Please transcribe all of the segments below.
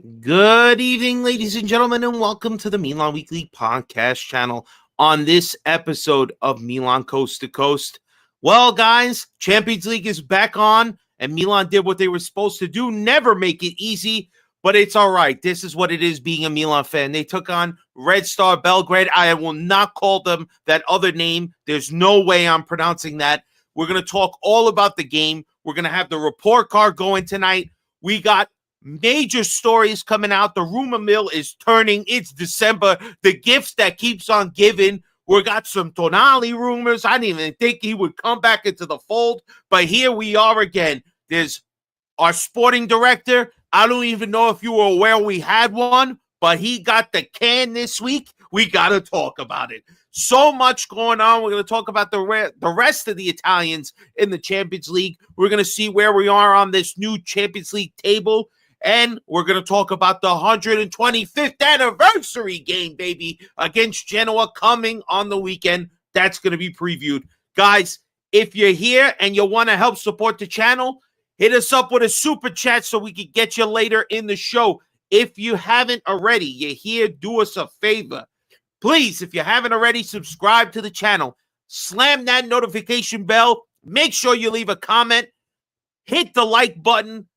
Good evening, ladies and gentlemen, and welcome to the Milan Weekly Podcast channel. On this episode of Milan Coast to Coast, well, guys, Champions League is back on, and Milan did what they were supposed to do. Never make it easy, but it's all right. This is what it is being a Milan fan. They took on Red Star Belgrade. I will not call them that other name. There's no way I'm pronouncing that. We're going to talk all about the game. We're going to have the report card going tonight. We got major stories coming out. The rumor mill is turning. It's December. The gifts that keeps on giving. We got some Tonali rumors. I didn't even think he would come back into the fold, but here we are again. There's our sporting director. I don't even know if you were aware we had one, but he got the can this week. We got to talk about it. So much going on. We're going to talk about the rest of the Italians in the Champions League. We're going to see where we are on this new Champions League table. And we're going to talk about the 125th anniversary game, baby, against Genoa coming on the weekend. That's going to be previewed. Guys, if you're here and you want to help support the channel, hit us up with a super chat so we can get you later in the show. If you haven't already, you're here, do us a favor. Please, if you haven't already, subscribe to the channel. Slam that notification bell. Make sure you leave a comment. Hit the like button.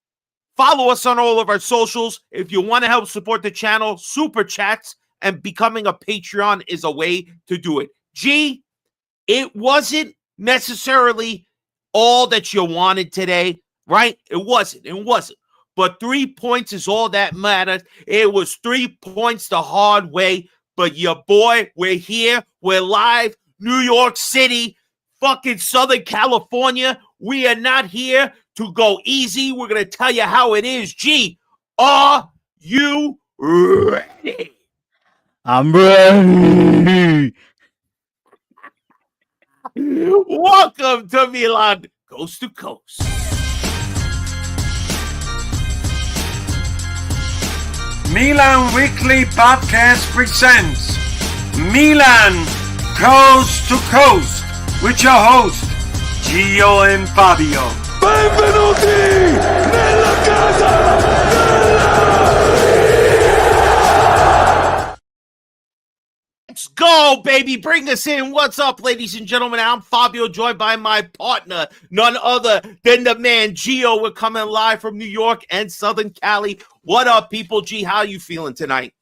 Follow us on all of our socials. If you want to help support the channel, super chats and becoming a Patreon is a way to do it. G, it wasn't necessarily all that you wanted today, right? It wasn't. But 3 points is all that mattered. It was 3 points the hard way. But your boy, we're here. We're live. New York City, fucking Southern California. We are not here to go easy. We're going to tell you how it is. G, are you ready? I'm ready. Welcome to Milan Coast to Coast. Milan Weekly Podcast presents Milan Coast to Coast with your host, Gio and Fabio. Benvenuti nella casa Let's go, baby. Bring us in. What's up, ladies and gentlemen? I'm Fabio, joined by my partner, none other than the man, Gio. We're coming live from New York and Southern Cali. What up, people? G, how you feeling tonight?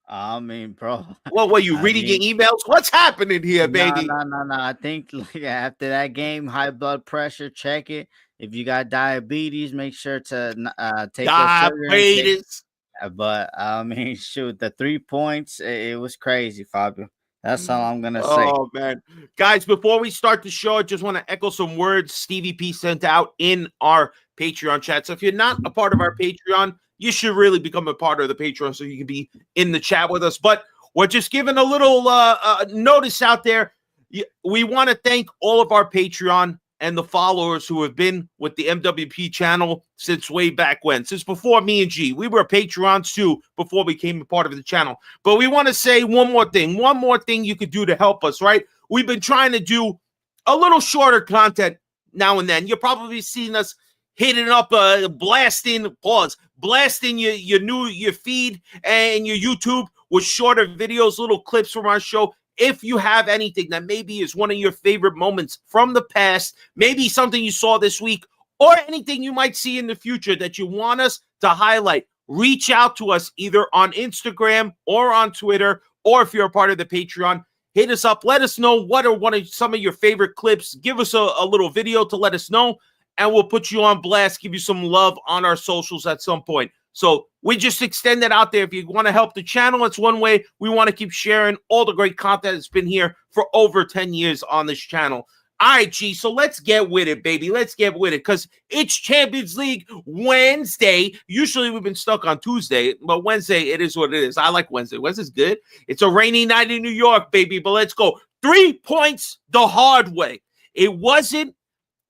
I mean, bro. What were you reading your emails? What's happening here, baby? No. I think after that game, high blood pressure, check it. If you got diabetes, make sure to take diabetes. But I mean, shoot, the 3 points, it was crazy, Fabio. That's all I'm gonna say. Oh man, guys! Before we start the show, I just want to echo some words Stevie P sent out in our Patreon chat. So if you're not a part of our Patreon, you should really become a part of the Patreon so you can be in the chat with us. But we're just giving a little notice out there. We want to thank all of our Patreon and the followers who have been with the MWP channel since way back when, since before me and G. We were Patreons too before we became a part of the channel. But we want to say one more thing you could do to help us, right? We've been trying to do a little shorter content now and then. You're probably seeing us hitting up, blasting your feed and your YouTube with shorter videos, little clips from our show. If you have anything that maybe is one of your favorite moments from the past, maybe something you saw this week, or anything you might see in the future that you want us to highlight, reach out to us either on Instagram or on Twitter, or if you're a part of the Patreon, hit us up. Let us know what are some of your favorite clips. Give us a little video to let us know, and we'll put you on blast, give you some love on our socials at some point. So we just extend that out there. If you want to help the channel, it's one way. We want to keep sharing all the great content that's been here for over 10 years on this channel. All right, G, so let's get with it, baby. Let's get with it, because it's Champions League Wednesday. Usually we've been stuck on Tuesday, but Wednesday, it is what it is. I like Wednesday. Wednesday's good. It's a rainy night in New York, baby, but let's go. 3 points the hard way. It wasn't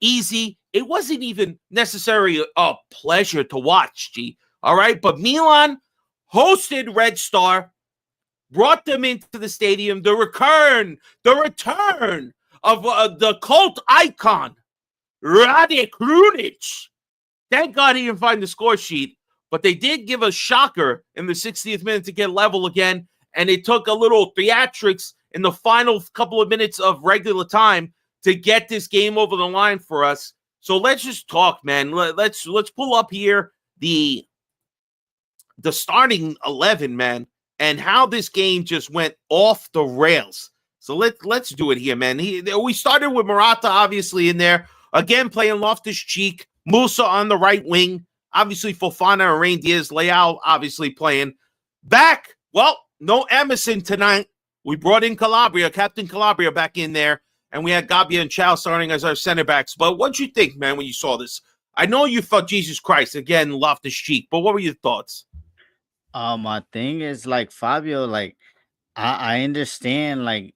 easy. It wasn't even necessarily a pleasure to watch, G. All right, but Milan hosted Red Star, brought them into the stadium. The return of the cult icon, Rade Krunic. Thank God he didn't find the score sheet, But they did give a shocker in the 60th minute to get level again, and it took a little theatrics in the final couple of minutes of regular time to get this game over the line for us. So let's just talk, man. Let's pull up here the starting 11, man, and how this game just went off the rails. So let's do it here, man. We started with Morata, obviously, in there. Again, playing Loftus-Cheek, Musa on the right wing. Obviously, Fofana and Rain Diaz, Leao obviously playing. Back, well, no Emerson tonight. We brought in Calabria, Captain Calabria back in there, and we had Gabia and Chow starting as our center backs. But what'd you think, man, when you saw this? I know you felt Jesus Christ, again, Loftus-Cheek, but what were your thoughts? My thing is like Fabio, like I understand, like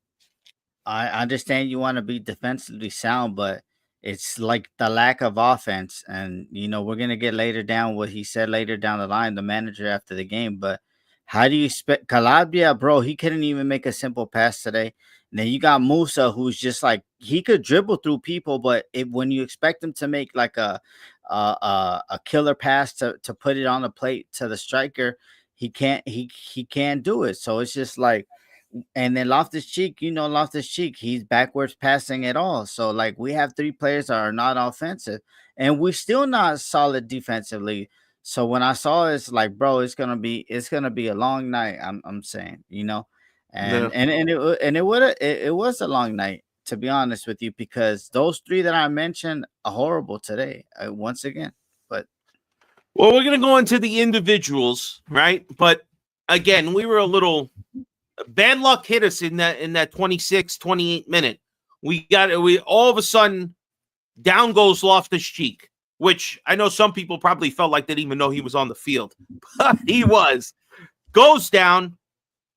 I understand you want to be defensively sound, but it's like the lack of offense. And we're gonna get later down what he said later down the line, the manager after the game. But how do you expect Calabria, bro? He couldn't even make a simple pass today. And then you got Musa, who's just like he could dribble through people, but when you expect him to make like a killer pass to put it on the plate to the striker, he can't do it. So it's just like, and then Loftus-Cheek, Loftus-Cheek, he's backwards passing it all. So like we have three players that are not offensive, and we're still not solid defensively. So when I saw it's like, bro, it's gonna be a long night. I'm saying, and Yeah. it was a long night, to be honest with you, because those three that I mentioned are horrible today, once again. But Well, we're going to go into the individuals, right? But again, we were a little bad luck hit us in that 26, 28 minute. We all of a sudden down goes Loftus-Cheek, which I know some people probably felt like they didn't even know he was on the field, but he was. Goes down.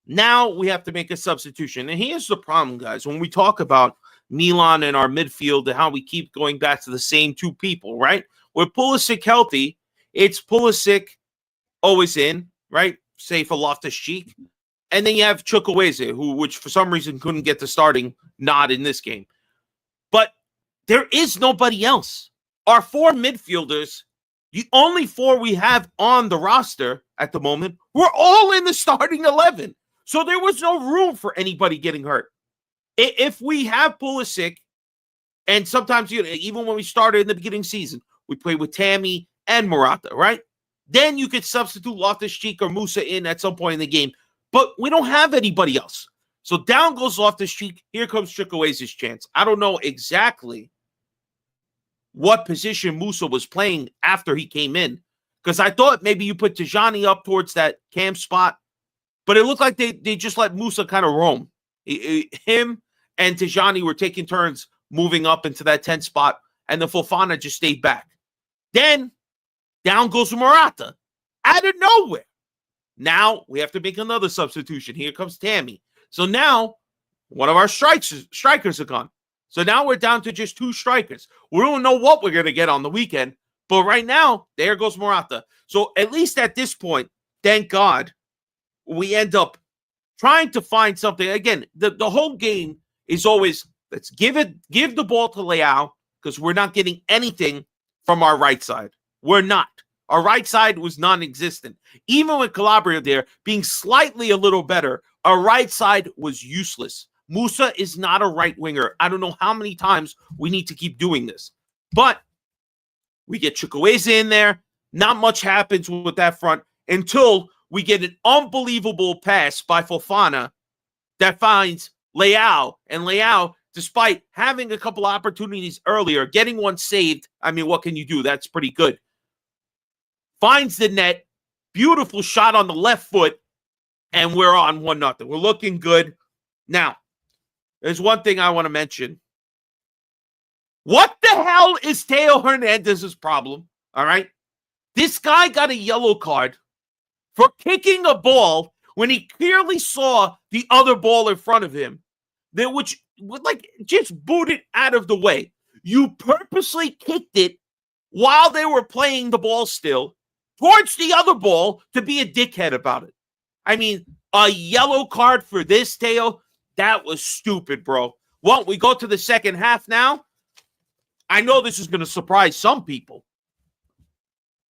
Now we have to make a substitution. And here's the problem, guys. When we talk about Milan and our midfield and how we keep going back to the same two people, right? With Pulisic healthy, it's Pulisic always in, right? Say for Loftus-Cheek. And then you have Chukwueze, which for some reason couldn't get the starting nod in this game. But there is nobody else. Our four midfielders, the only four we have on the roster at the moment, we're all in the starting 11. So there was no room for anybody getting hurt. If we have Pulisic, and sometimes even when we started in the beginning season, we played with Tammy and Morata, right? Then you could substitute Loftus-Cheek or Musa in at some point in the game. But we don't have anybody else. So down goes Loftus-Cheek. Here comes Chukwueze's chance. I don't know exactly what position Musa was playing after he came in, because I thought maybe you put Tijani up towards that cam spot, but it looked like they just let Musa kind of roam. Him and Tijani were taking turns moving up into that 10 spot, and the Fofana just stayed back. Then down goes Morata out of nowhere. Now we have to make another substitution. Here comes Tammy. So now one of our strikers are gone. So now we're down to just two strikers. We don't know what we're going to get on the weekend. But right now, there goes Morata. So at least at this point, thank God, we end up trying to find something. Again, the whole game is always, let's give the ball to Leao, because we're not getting anything from our right side. We're not. Our right side was non-existent. Even with Calabria there being slightly a little better, our right side was useless. Musa is not a right winger. I don't know how many times we need to keep doing this. But we get Chukwueze in there. Not much happens with that front until we get an unbelievable pass by Fofana that finds Leao. And Leao, despite having a couple opportunities earlier, getting one saved, I mean, what can you do? That's pretty good. Finds the net. Beautiful shot on the left foot. And we're on 1-0. We're looking good. Now, there's one thing I want to mention. What the hell is Theo Hernandez's problem? All right. This guy got a yellow card for kicking a ball when he clearly saw the other ball in front of him, which would just boot it out of the way. You purposely kicked it while they were playing the ball still towards the other ball to be a dickhead about it. I mean, a yellow card for this, Theo? That was stupid, bro. Well, we go to the second half now. I know this is going to surprise some people.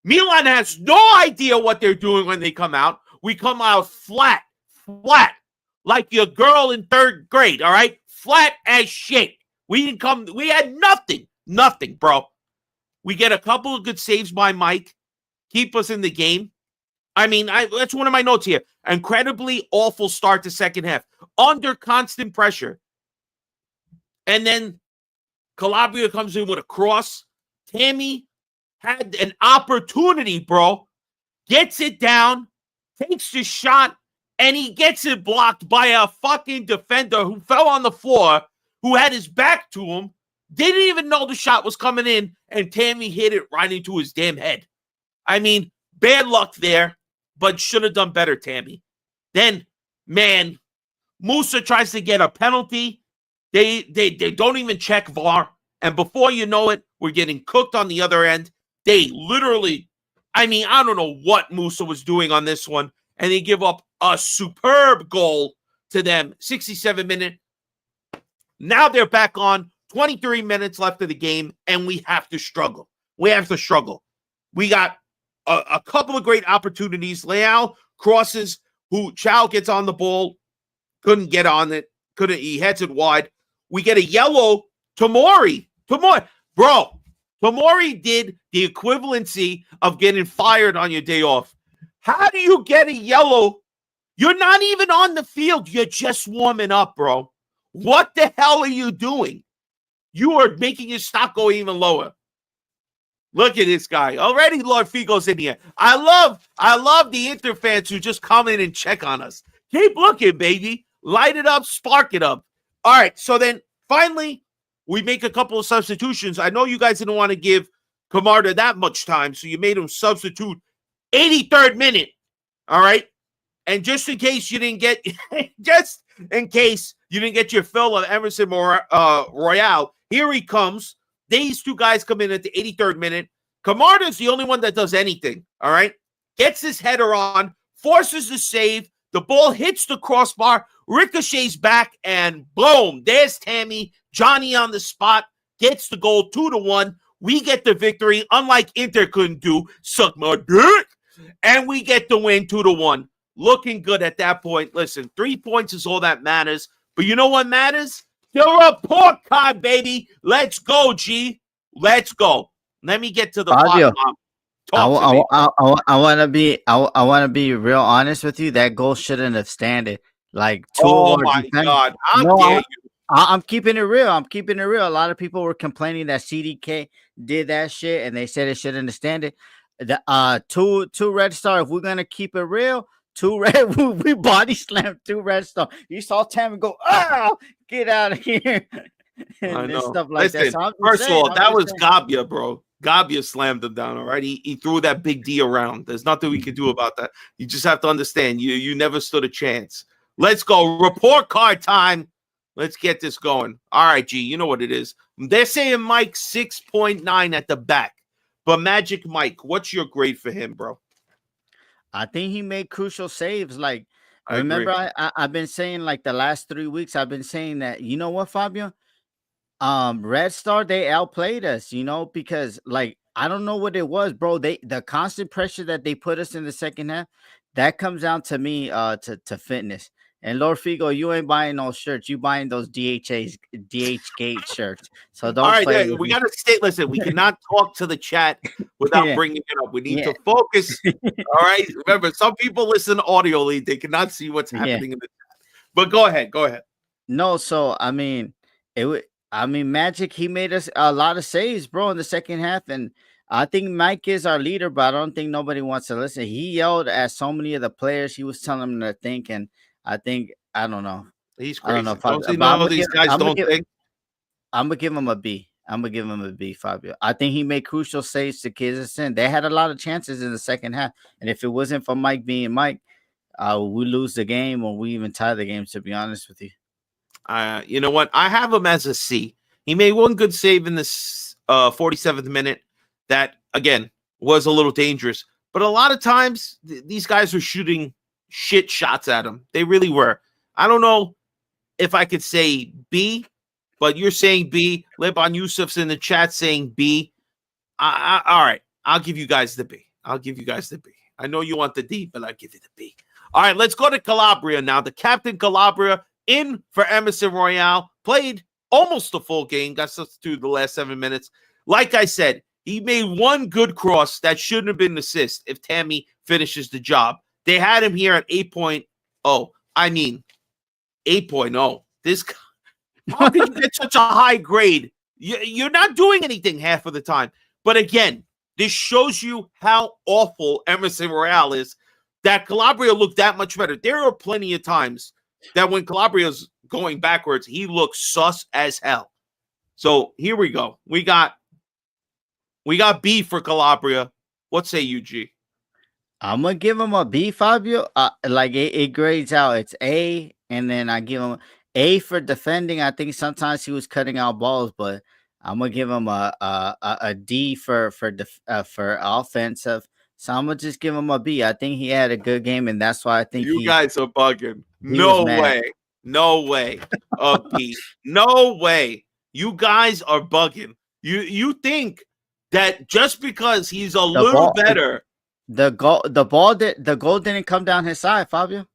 Milan has no idea what they're doing when they come out. We come out flat, like your girl in 3rd grade, all right? Flat as shit. We had nothing, bro. We get a couple of good saves by Mike, keep us in the game. I mean, that's one of my notes here. Incredibly awful start to second half, under constant pressure. And then Calabria comes in with a cross. Tammy had an opportunity, bro. Gets it down, takes the shot, and he gets it blocked by a fucking defender who fell on the floor, who had his back to him, didn't even know the shot was coming in, and Tammy hit it right into his damn head. I mean, bad luck there, but should have done better, Tammy. Then, man, Musa tries to get a penalty. They don't even check VAR, and before you know it, we're getting cooked on the other end. They literally, I mean, I don't know what Musa was doing on this one, and they give up a superb goal to them, 67-minute. Now they're back on, 23 minutes left of the game, and we have to struggle. We got a couple of great opportunities. Leao crosses, Chow gets on the ball, couldn't get on it, he heads it wide. We get a yellow to Mori. Bro, Tomori did the equivalency of getting fired on your day off. How do you get a yellow? You're not even on the field. You're just warming up, bro. What the hell are you doing? You are making your stock go even lower. Look at this guy. Already Lord Figo's in here. I love the Inter fans who just come in and check on us. Keep looking, baby. Light it up, spark it up. All right, so then finally, we make a couple of substitutions. I know you guys didn't want to give Camarda that much time, so you made him substitute 83rd minute. All right? And just in case you didn't get your fill of Emerson Royale, here he comes. These two guys come in at the 83rd minute. Camarda's the only one that does anything, all right? Gets his header on, forces the save. The ball hits the crossbar, ricochets back, and boom, there's Tammy. Johnny on the spot, gets the goal 2-1. We get the victory, unlike Inter couldn't do. Suck my dick. And we get the win 2-1. Looking good at that point. Listen, 3 points is all that matters. But you know what matters? The report card, baby. Let's go, G. Let's go. Let me get to the Fabio, bottom. I want to be real honest with you. That goal shouldn't have standed. Like oh my God! How dare you? I'm keeping it real. A lot of people were complaining that CDK did that shit, and they said it shouldn't have standed. The two red star. If we're gonna keep it real, we body slammed 2 red star. You saw Tammy go, oh, get out of here. I know. Stuff like Listen, that. So first of all, that was Gabia, bro. Gabia slammed him down, all right? He threw that big D around. There's nothing we can do about that. You just have to understand, you never stood a chance. Let's go. Report card time. Let's get this going. All right, G, you know what it is. They're saying Mike 6.9 at the back. But Magic Mike, what's your grade for him, bro? I think he made crucial saves. Like, I've been saying, like, the last 3 weeks, I've been saying that, you know what, Fabio? Red Star, they outplayed us, because, like, I don't know what it was, bro. The constant pressure that they put us in the second half, that comes down to me, to fitness. And Lord Figo, you ain't buying those shirts. You buying those DH Gate shirts. So don't. All right, yeah, we got to stay. Listen, we cannot talk to the chat without bringing it up. We need to focus. All right. Remember, some people listen audioly; they cannot see what's happening in the chat. But go ahead. No, so I mean, Magic. He made us a lot of saves, bro, in the second half, and I think Mike is our leader, but I don't think nobody wants to listen. He yelled at so many of the players. He was telling them to think, and I don't know. He's crazy. I don't know. These guys don't think. I'm gonna give him a B. Fabio. I think he made crucial saves to Kyrgyzstan. They had a lot of chances in the second half, and if it wasn't for Mike being Mike, we lose the game or we even tie the game. To be honest with you, you know what? I have him as a C. He made one good save in this 47th minute. That again was a little dangerous, but a lot of times these guys are shooting shit shots at him. They really were. I don't know if I could say B, but you're saying B. Leban Yusuf's in the chat saying B. All right. I'll give you guys the B. I'll give you guys the B. I know you want the D, but I'll give you the B. All right, let's go to Calabria now. The captain Calabria in for Emerson Royale, played almost a full game, got substituted the last 7 minutes. Like I said, he made one good cross that shouldn't have been an assist if Tammy finishes the job. They had him here at 8.0. I mean, 8.0. This guy, how can you get such a high grade? You're not doing anything half of the time. But again, this shows you how awful Emerson Royale is, that Calabria looked that much better. There are plenty of times that when Calabria's going backwards, he looks sus as hell. So here we go. We got B for Calabria. What say you, G? I'm gonna give him a B, Fabio. Like it grades out. It's A, and then I give him A for defending. I think sometimes he was cutting out balls, but I'm gonna give him a D for offensive. So I'm gonna just give him a B. I think he had a good game, and that's why I think You guys are bugging. he No was mad. way. No way. A B. No way. You guys are bugging. You think that just because he's a little ball- better. The goal didn't come down his side, Fabio.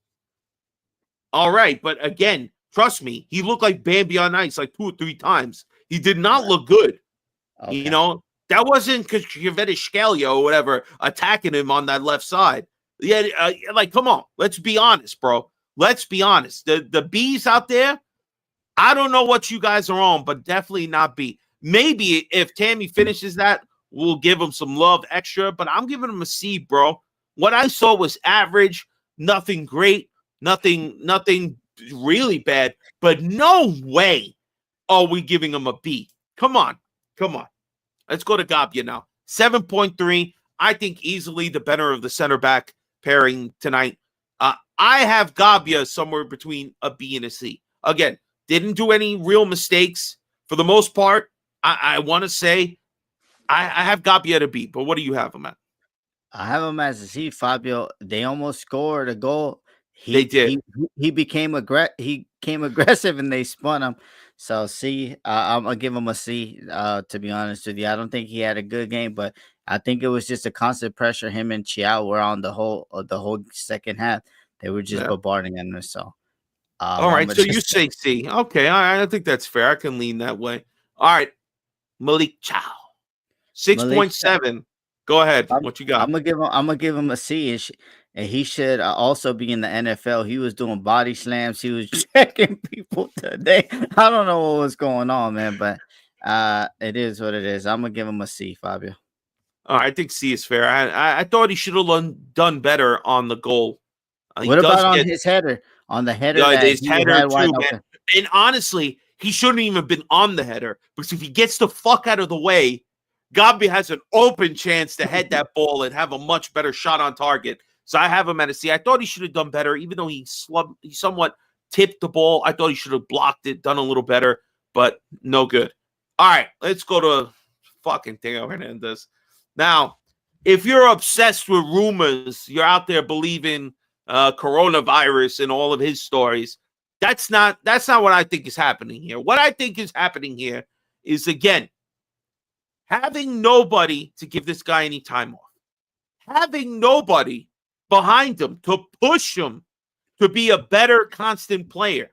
All right, but again, trust me, he looked like Bambi on ice like 2 or 3 times. He did not look good. Okay. You know, that wasn't Kvaratskhelia or whatever attacking him on that left side. Yeah, like, come on, let's be honest, bro. Let's be honest. The B's out there, I don't know what you guys are on, but definitely not B. Maybe if Tammy finishes that, we'll give him some love extra, but I'm giving him a C, bro. What I saw was average, nothing great, nothing really bad, but no way are we giving him a B. Come on. Let's go to Gabia now. 7.3. I think easily the better of the center back pairing tonight. I have Gabia somewhere between a B and a C. Again, didn't do any real mistakes for the most part. I want to say I have Gabia at a B, but what do you have him at? I have him as a C, Fabio. They almost scored a goal. They did. He became aggressive, and they spun him. So C, I'm gonna give him a C. To be honest with you, I don't think he had a good game, but I think it was just a constant pressure. Him and Chiao were on the whole second half. They were just bombarding him. So, all right. So you say C. Okay, I think that's fair. I can lean that way. All right, Malik Chow, 6.7. Go ahead. What you got? I'm gonna give him a C, and he should also be in the NFL. He was doing body slams. He was checking people today. I don't know what was going on, man, but it is what it is. I'm gonna give him a C, Fabio. I think C is fair. I thought he should have done better on the goal. What about on his header? On the header, his header too, man. And honestly, he shouldn't even have been on the header, because if he gets the fuck out of the way, Gabby has an open chance to head that ball and have a much better shot on target. So I have him at a C. I thought he should have done better, even though he somewhat tipped the ball. I thought he should have blocked it, done a little better, but no good. All right, let's go to fucking Theo Hernandez. Now, if you're obsessed with rumors, you're out there believing coronavirus and all of his stories, that's not what I think is happening here. What I think is happening here is, again, having nobody to give this guy any time off, having nobody behind him to push him to be a better constant player.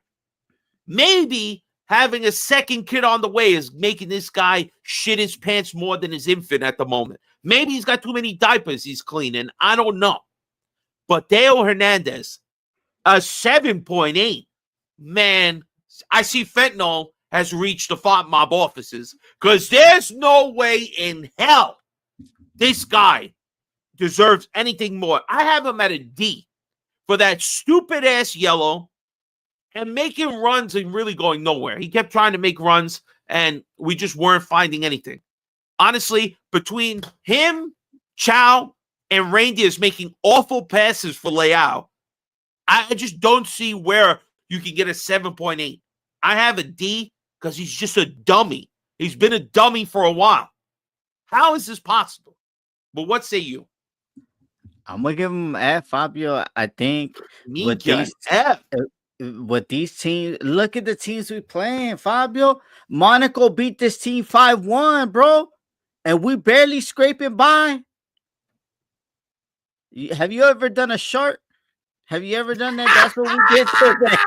Maybe having a second kid on the way is making this guy shit his pants more than his infant at the moment. Maybe he's got too many diapers he's cleaning. I don't know. But Theo Hernandez, a 7.8, man, I see fentanyl has reached the Font Mob offices, because there's no way in hell this guy deserves anything more. I have him at a D for that stupid ass yellow and making runs and really going nowhere. He kept trying to make runs and we just weren't finding anything. Honestly, between him, Chow, and Reindeer's making awful passes for Leao, I just don't see where you can get a 7.8. I have a D because he's just a dummy. He's been a dummy for a while. How is this possible? But what say you? I'm gonna give him F, Fabio. I think with these teams, look at the teams we playing, Fabio. Monaco beat this team 5-1, bro, and we barely scraping by. Have you ever done a short? Have you ever done that? That's what we did today.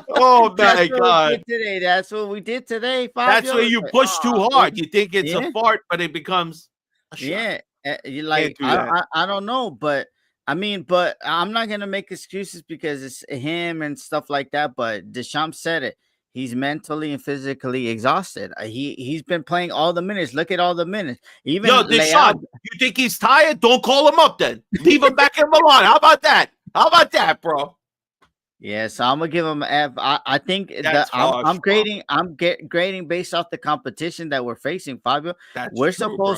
Oh That's my what we God. did today. That's what we did today, That's Fabio. where It's you like, push too hard. You think it's a yeah, fart, but it becomes a shot. yeah. You Can't like, do that. I don't know, but I mean, but I'm not gonna make excuses because it's him and stuff like that. But Deschamps said it. He's mentally and physically exhausted. He's been playing all the minutes. Look at all the minutes. Even Yo, Leao. Deshaun, you think he's tired? Don't call him up then. Leave him back in Milan. How about that? How about that, bro? Yeah, so I'm gonna give him an F. I think That's harsh, I'm bro. grading grading based off the competition that we're facing, Fabio. That's true, bro.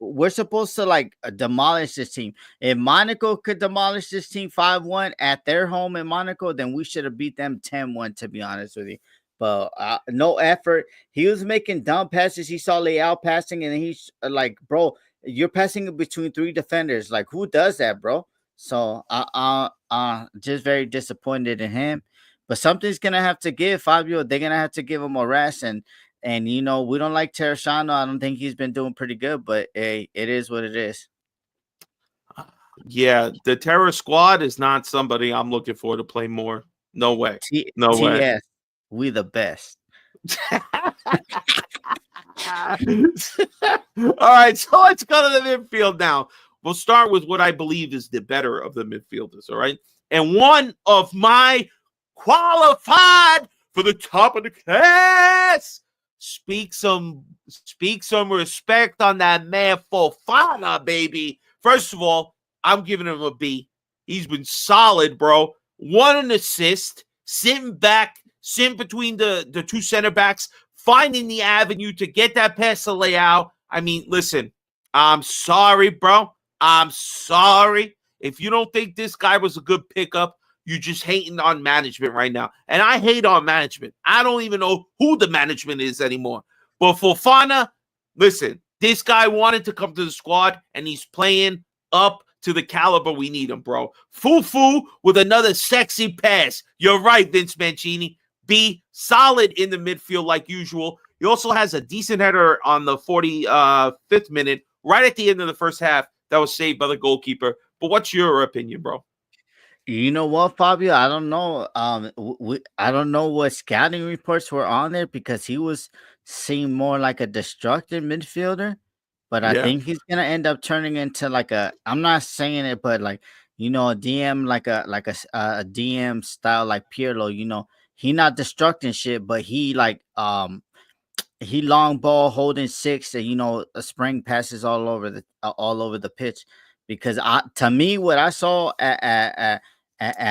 We're supposed to like demolish this team. If Monaco could demolish this team 5-1 at their home in Monaco, then we should have beat them 10-1, to be honest with you. But no effort. He was making dumb passes. He saw Leao passing, and he's like, bro, you're passing between three defenders. Like, who does that, bro? So just very disappointed in him. But something's gonna have to give, Fabio. They're gonna have to give him a rest, and you know, we don't like Terrashano. I don't think he's been doing pretty good, but hey, it is what it is. Yeah, the terror squad is not somebody I'm looking for to play more. No way. No way. TS, we the best. All right, so let's go to the midfield now. We'll start with what I believe is the better of the midfielders, all right? And one of my qualified for the top of the class. Speak some respect on that man Fofana, baby. First of all, I'm giving him a B. He's been solid, bro. An assist, sitting between the two center backs, finding the avenue to get that pass to Leao. I mean, listen, I'm sorry, bro. I'm sorry. If you don't think this guy was a good pickup, you're just hating on management right now. And I hate on management. I don't even know who the management is anymore. But Fofana, listen, this guy wanted to come to the squad, and he's playing up to the caliber we need him, bro. Fufu with another sexy pass. You're right, Vince Mancini. B, solid in the midfield like usual. He also has a decent header on the 45th minute, right at the end of the first half, that was saved by the goalkeeper. But what's your opinion, bro? You know what, Fabio? I don't know. I don't know what scouting reports were on there because he was seemed more like a destructive midfielder. But I Yeah. think he's gonna end up turning into like a. I'm not saying it, but like, you know, a DM, like a DM style like Pirlo. You know, he not destructing shit, but he like he long ball holding six, and you know, a spring passes all over the pitch. Because to me, what I saw at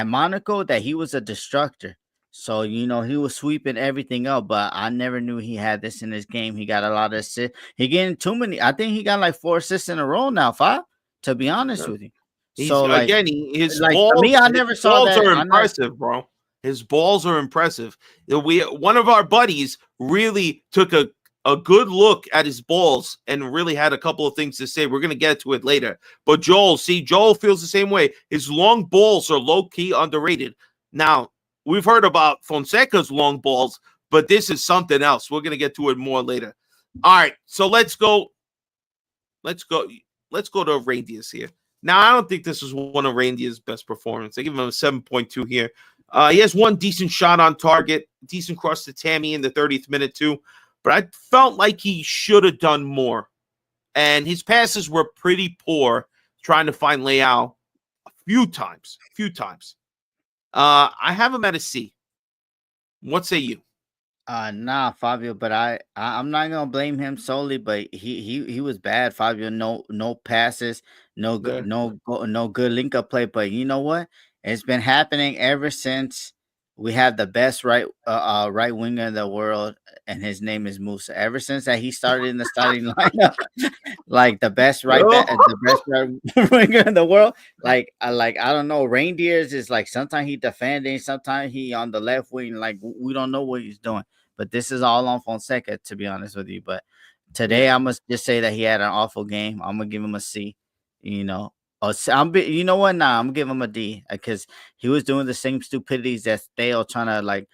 Monaco, that he was a destructor. So you know, he was sweeping everything up, but I never knew he had this in his game. He got a lot of assists. He getting too many. I think he got like 4 assists in a row now, 5. To be honest with you. He's So again, his like to balls, me, I never his saw balls that. are I never, impressive, bro. His balls are impressive. One of our buddies really took a good look at his balls and really had a couple of things to say. We're gonna get to it later. But Joel feels the same way. His long balls are low-key underrated. Now, we've heard about Fonseca's long balls, but this is something else. We're gonna get to it more later. All right, so let's go to Reindeers here. Now, I don't think this was one of Reindeer's best performances. I give him a 7.2 here. He has one decent shot on target, decent cross to Tammy in the 30th minute too, but I felt like he should have done more. And his passes were pretty poor, trying to find Leao a few times. I have him at a C. What say you? Nah, Fabio, but I'm not gonna blame him solely, but he was bad, Fabio. No passes, Yeah. no good link up play. But you know what? It's been happening ever since we have the best right winger in the world, and his name is Musa. Ever since that he started in the starting lineup, like the best the best right winger in the world. Like I don't know. Reindeers is like sometimes he defending, sometimes he on the left wing. Like we don't know what he's doing. But this is all on Fonseca, to be honest with you. But today, I must just say that he had an awful game. I'm gonna give him a C. You know, you know what? Nah, I'm gonna give him a D because he was doing the same stupidities that they are trying to like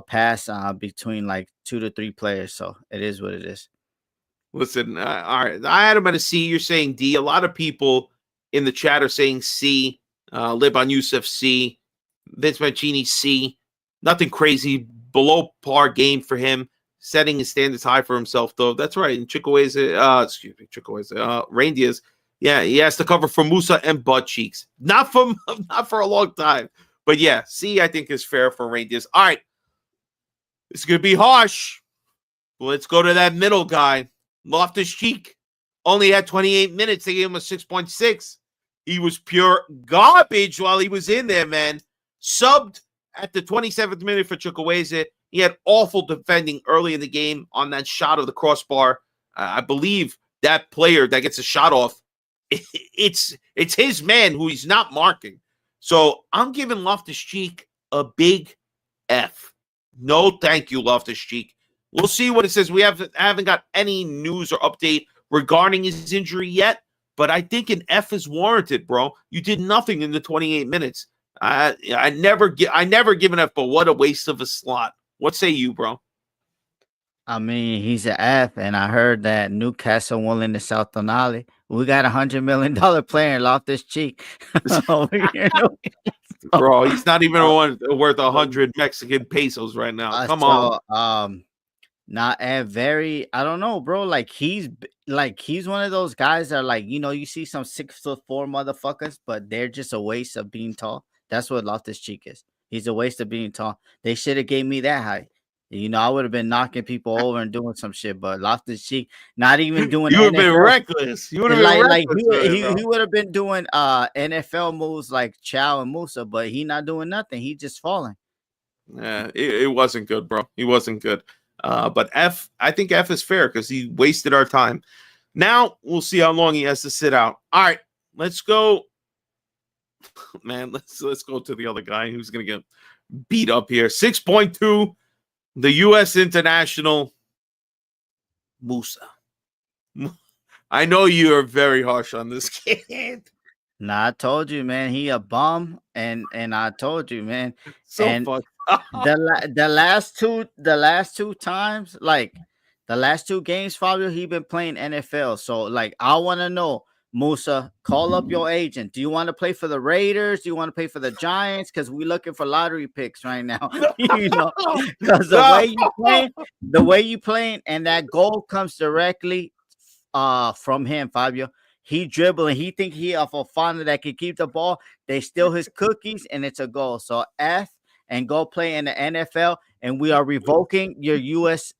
pass between like 2 to 3 players. So it is what it is. Listen, all right. I had him at a C. You're saying D. A lot of people in the chat are saying C. Liban Youssef C. Vince Mancini C. Nothing crazy. Below par game for him. Setting his standards high for himself, though. That's right. And Rain Diaz. Yeah, he has to cover for Musa and butt cheeks. Not for a long time. But yeah, C, I think is fair for Rain Diaz. All right. It's going to be harsh. Let's go to that middle guy. Loftus-Cheek only had 28 minutes. They gave him a 6.6. He was pure garbage while he was in there, man. Subbed at the 27th minute for Chukwueze. He had awful defending early in the game on that shot of the crossbar. I believe that player that gets a shot off, it's his man who he's not marking. So I'm giving Loftus-Cheek a big F. No, thank you, Loftus-Cheek. We'll see what it says. We haven't got any news or update regarding his injury yet, but I think an F is warranted, bro. You did nothing in the 28 minutes. I never give an F, but what a waste of a slot. What say you, bro? I mean, he's an F, and I heard that Newcastle willing to sell Tonali. We got $100 million player in Loftus-Cheek over here. Bro, he's not even worth 100 Mexican pesos right now. Come on. Not a very, I don't know, bro. Like he's one of those guys that are like, you see some 6'4" motherfuckers, but they're just a waste of being tall. That's what Loftus-Cheek is. He's a waste of being tall. They should have gave me that height. I would have been knocking people over and doing some shit, but Loftus-Cheek not even doing. You would have been reckless. You would have been reckless. He would have been doing NFL moves like Chow and Musa, but he not doing nothing. He just falling. Yeah, it wasn't good, bro. He wasn't good. But F, I think F is fair because he wasted our time. Now we'll see how long he has to sit out. All right, let's go. Man, let's go to the other guy who's gonna get beat up here. 6.2, the U.S. international Musa. I know you are very harsh on this kid. Nah, I told you, man. He a bum, and I told you, man. So and fun. the last two times, like the last two games, Fabio, he been playing NFL. So, like, I want to know, Musa, call up your agent. Do you want to play for the Raiders? Do you want to play for the Giants? Because we're looking for lottery picks right now. Because the way you playing, and that goal comes directly from him, Fabio. He dribbling. He think he a Fofana that can keep the ball. They steal his cookies, and it's a goal. So F and go play in the NFL. And we are revoking your U.S.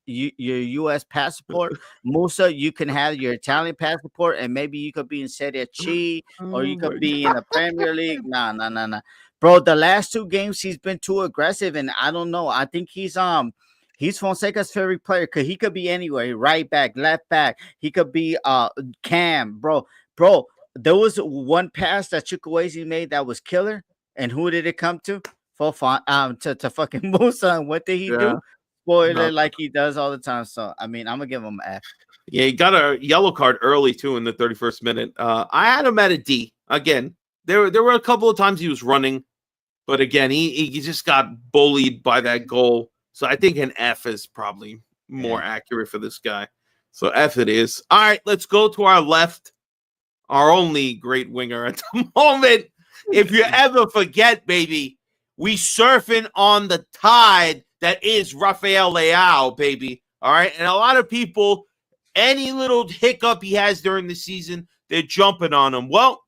passport. Musa, you can have your Italian passport, and maybe you could be in Serie C, or you could be in the Premier League. Nah. Bro, the last two games he's been too aggressive, and I don't know. I think he's Fonseca's favorite player because he could be anywhere, right back, left back. He could be Cam, bro. There was one pass that Chukwueze made that was killer, and who did it come to? To fucking Musa. And what did he do? Spoiler, like he does all the time. So I mean, I'm gonna give him an F. Yeah, he got a yellow card early too in the 31st minute. I had him at a D. Again, there were a couple of times he was running, but again, he just got bullied by that goal. So I think an F is probably more accurate for this guy. So F it is. All right, let's go to our left. Our only great winger at the moment. If you ever forget, baby, we surfing on the tide that is Rafael Leao, baby. All right. And a lot of people, any little hiccup he has during the season, they're jumping on him. Well,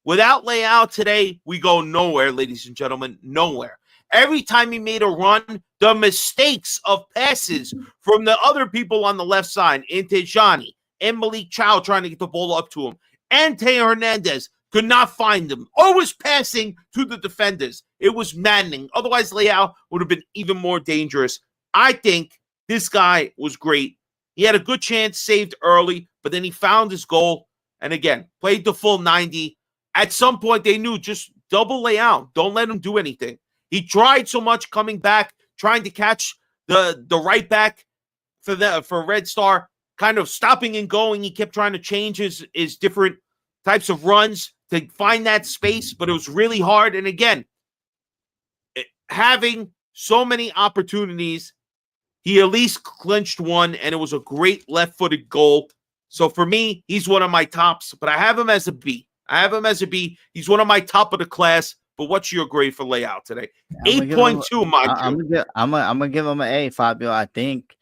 without Leao today, we go nowhere, ladies and gentlemen, nowhere. Every time he made a run, the mistakes of passes from the other people on the left side, Intejani and Malik Chow trying to get the ball up to him, and Teo Hernandez could not find him. Always passing to the defenders. It was maddening. Otherwise, Leao would have been even more dangerous. I think this guy was great. He had a good chance, saved early, but then he found his goal. And again, played the full 90. At some point, they knew just double Leao. Don't let him do anything. He tried so much coming back, trying to catch the right back for Red Star, kind of stopping and going. He kept trying to change his different types of runs to find that space, but it was really hard. And again, having so many opportunities, he at least clinched one, and it was a great left-footed goal. So for me, he's one of my tops, but I have him as a B. I have him as a B. He's one of my top of the class. But what's your grade for Layout today? I'm gonna give him. 8.2, mind I'm you. gonna give him an A, Fabio. I think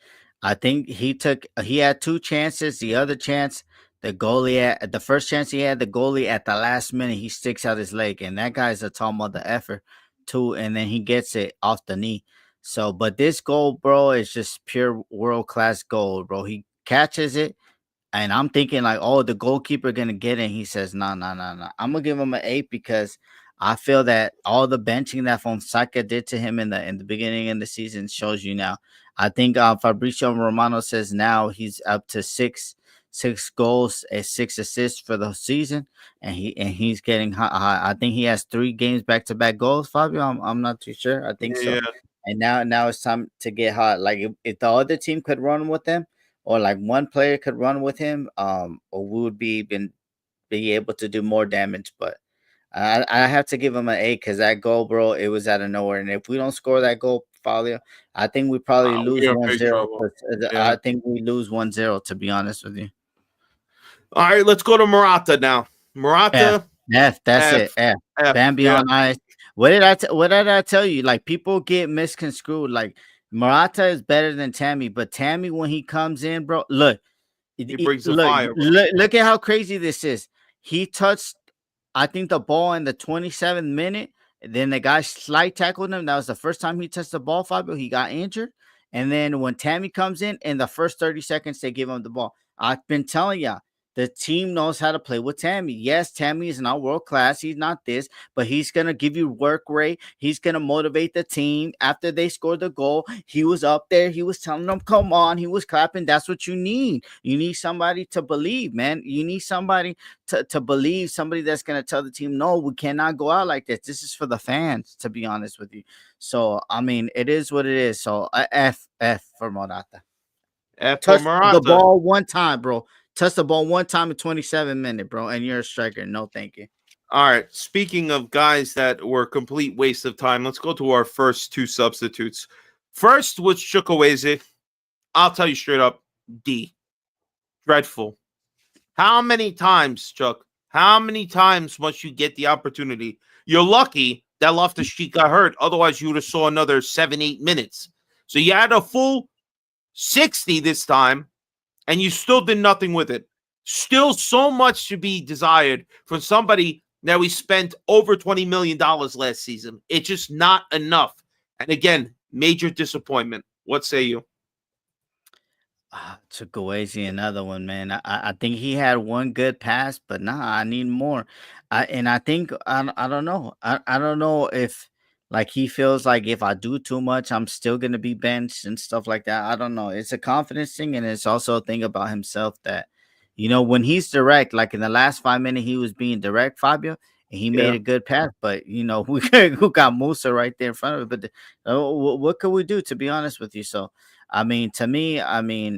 he had two chances. The other chance, the first chance he had, the goalie at the last minute he sticks out his leg, and that guy's a tall mother effer too. And then he gets it off the knee. So, but this goal, bro, is just pure world class goal, bro. He catches it. And I'm thinking like, oh, the goalkeeper gonna get it. He says, no, no, no, no. I'm gonna give him an 8 because I feel that all the benching that Fonseca did to him in the beginning of the season shows you now. I think Fabricio Romano says now he's up to six goals and 6 assists for the season, and he's getting high. I think he has 3 games back to back goals. Fabio, I'm not too sure. I think so. Yeah. And now it's time to get hot. Like if the other team could run with them, or like one player could run with him, or we would be able to do more damage. But I have to give him an A because that goal, bro, it was out of nowhere. And if we don't score that goal, Fabio, I think we probably lose We are in 1-0. big trouble. I think we lose 1-0, to be honest with you. All right, let's go to Morata now. Morata. That's F. it. F. F, Bambi yeah. on ice. What did I tell you? Like people get misconstrued. Like Morata is better than Tammy, but Tammy when he comes in, bro, look, He brings the fire, bro. look at how crazy this is. He touched, I think, the ball in the 27th minute. Then the guy slide tackled him. That was the first time he touched the ball, Fabio. He got injured. And then when Tammy comes in the first 30 seconds, they give him the ball. I've been telling y'all, the team knows how to play with Tammy. Yes, Tammy is not world class. He's not this, but he's going to give you work rate. He's going to motivate the team. After they scored the goal, he was up there. He was telling them, come on. He was clapping. That's what you need. You need somebody to believe, man. You need somebody to believe, somebody that's going to tell the team, no, we cannot go out like this. This is for the fans, to be honest with you. So, I mean, it is what it is. So, F for Morata. F for Touch Morata. the ball one time, bro. Touch the ball one time in 27 minutes, bro, and you're a striker. No, thank you. All right. Speaking of guys that were a complete waste of time, let's go to our first 2 substitutes. First was Chukwueze. I'll tell you straight up, D. Dreadful. How many times, Chuck? How many times must you get the opportunity? You're lucky that Loftus-Cheek got hurt. Otherwise, you would have saw another 7-8 minutes. So you had a full 60 this time, and you still did nothing with it. Still so much to be desired from somebody that we spent over $20 million last season. It's just not enough. And again, major disappointment. What say you? Chukwueze, another one, man. I think he had one good pass, but nah, I need more. I think I don't know. I don't know if like he feels like if I do too much, I'm still gonna be benched and stuff like that. I don't know. It's a confidence thing, and it's also a thing about himself that when he's direct, like in the last 5 minutes, he was being direct, Fabio, and he made a good pass. But we got Musa right there in front of it. But what could we do? To be honest with you, so. I mean, to me,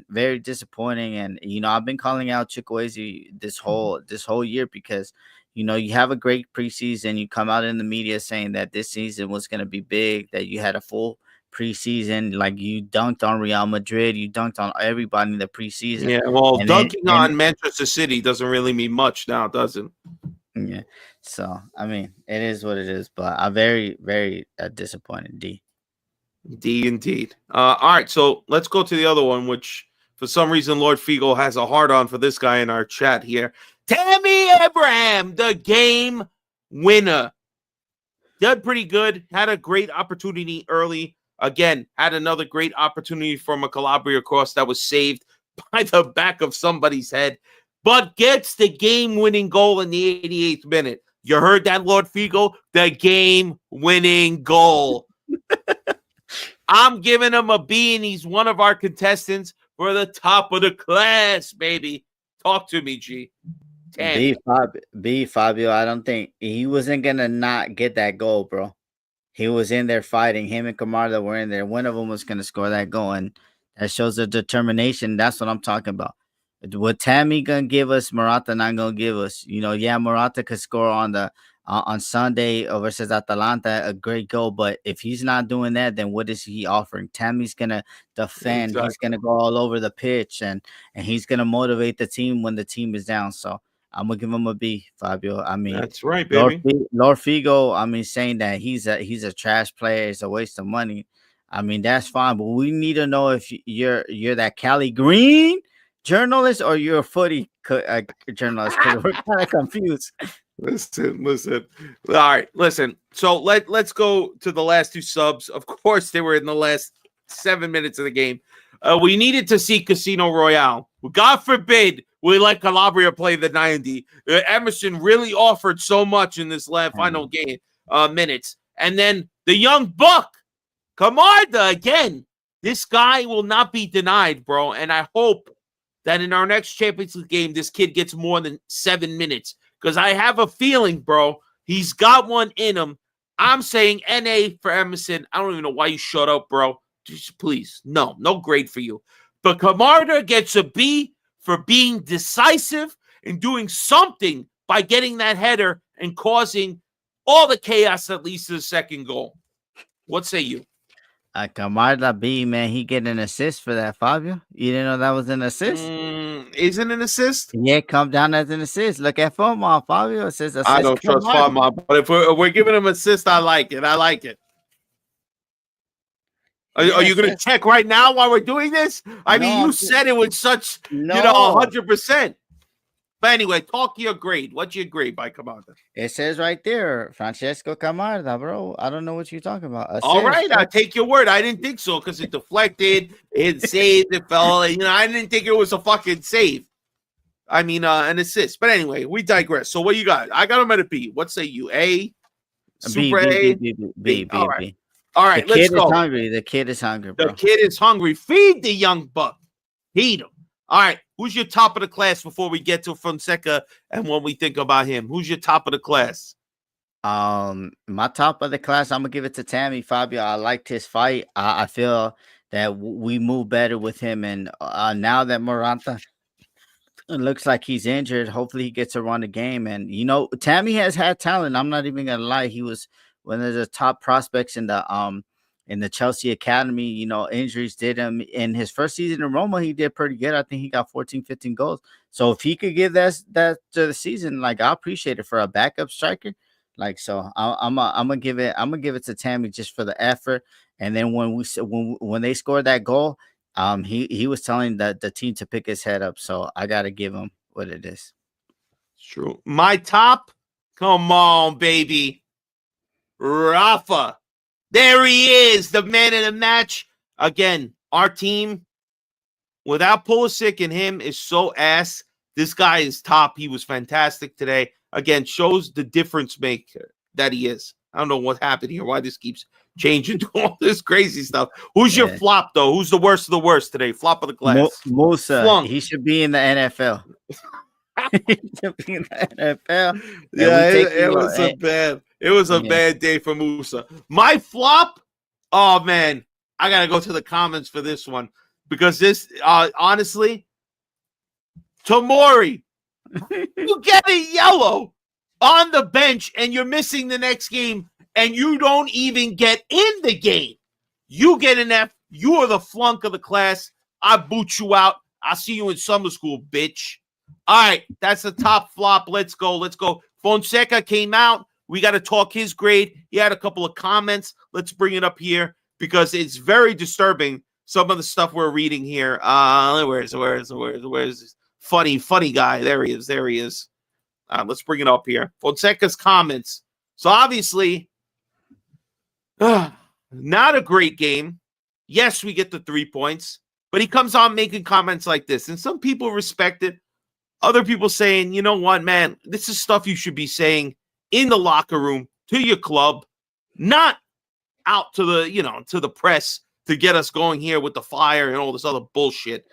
very disappointing. And I've been calling out Chukwueze this whole year because you have a great preseason. You come out in the media saying that this season was going to be big, that you had a full preseason, like you dunked on Real Madrid, you dunked on everybody in the preseason. Yeah, well, dunking on Manchester City doesn't really mean much now, does it? Yeah. So I mean, it is what it is. But I'm very, very disappointed. D indeed. All right, so let's go to the other one, which for some reason Lord Figo has a hard on for this guy in our chat here. Tammy Abraham, the game winner. Did pretty good. Had a great opportunity early. Again, had another great opportunity from a Calabria cross that was saved by the back of somebody's head, but gets the game-winning goal in the 88th minute. You heard that, Lord Figo? The game-winning goal. I'm giving him a B, and he's one of our contestants for the top of the class, baby. Talk to me, G. B, Fabio. I don't think he wasn't gonna not get that goal, bro. He was in there fighting. Him and Camarda were in there. One of them was gonna score that goal, and that shows the determination. That's what I'm talking about. What Tammy gonna give us, Morata not gonna give us. Morata could score on Sunday versus Atalanta, a great goal. But if he's not doing that, then what is he offering? Tammy's gonna defend. Exactly. He's gonna go all over the pitch, and he's gonna motivate the team when the team is down. So I'm gonna give him a B, Fabio. I mean, That's right, baby. Lord Figo, I mean, saying that he's a trash player, it's a waste of money. I mean, that's fine, but we need to know if you're that Cali Green journalist or you're a footy journalist, because we're kind of confused. Listen. All right, listen. So let's go to the last two subs. Of course, they were in the last 7 minutes of the game. We needed to see Casino Royale. God forbid we let Calabria play the 90. Emerson really offered so much in this last final game minutes. And then the young buck, Camarda, again. This guy will not be denied, bro. And I hope that in our next Champions League game, this kid gets more than 7 minutes. Because I have a feeling, bro, he's got one in him. I'm saying NA for Emerson. I don't even know why you shut up, bro. Just please. No grade for you. But Camarda gets a B for being decisive and doing something by getting that header and causing all the chaos that leads to the second goal. What say you? Camarda B, man, he get an assist for that, Fabio. You didn't know that was an assist? Isn't an assist? Yeah, come down as an assist. Look at FOMO, Fabio. It says assist. I don't trust FOMO, but if we're giving him assist, I like it. Are you going to check right now while we're doing this? I mean, you said it with such, 100%. But anyway, talk your grade. What's your grade by Camarda? It says right there, Francesco Camarda, bro. I don't know what you're talking about. Assist. All right, I'll take your word. I didn't think so because it deflected, it saved, it fell. I didn't think it was a fucking save. I mean, an assist. But anyway, we digress. So what you got? I got him at a B. What say you? A? Super A? B. All right. All right, let's go. The kid is hungry, bro. The kid is hungry. Feed the young buck. Feed him. All right, who's your top of the class before we get to Fonseca and when we think about him? Who's your top of the class? My top of the class, I'm gonna give it to Tammy, Fabio. I liked his fight. I feel that we move better with him, and now that Morata looks like he's injured, hopefully he gets to run the game. And Tammy has had talent. I'm not even gonna lie. He was one of the top prospects in the Chelsea Academy. Injuries did him in his first season in Roma. He did pretty good. I think he got 14, 15 goals. So if he could give that to the season, I appreciate it for a backup striker. So I'm gonna give it to Tammy just for the effort. And then when they scored that goal, he was telling the team to pick his head up. So I gotta give him what it is. It's true. My top, come on, baby, Rafa. There he is, the man of the match. Again, our team, without Pulisic and him, is so ass. This guy is top. He was fantastic today. Again, shows the difference maker that he is. I don't know what happened here, why this keeps changing to all this crazy stuff. Who's your flop, though? Who's the worst of the worst today? Flop of the class. Musa. Flunk. He should be in the NFL. He should be in the NFL. Yeah, it was a bad day for Musa. My flop, oh man, I gotta go to the comments for this one because this, honestly, Tomori, you get a yellow on the bench and you're missing the next game, and you don't even get in the game. You get an F. You are the flunk of the class. I boot you out. I'll see you in summer school, bitch. All right, that's the top flop. Let's go. Fonseca came out. We got to talk his grade. He had a couple of comments. Let's bring it up here because it's very disturbing, some of the stuff we're reading here. Where is this funny guy? There he is. Let's bring it up here. Fonseca's comments. So obviously, not a great game. Yes, we get the 3 points, but he comes on making comments like this, and some people respect it. Other people saying, you know what, man, this is stuff you should be saying in the locker room to your club, not out to the press to get us going here with the fire and all this other bullshit.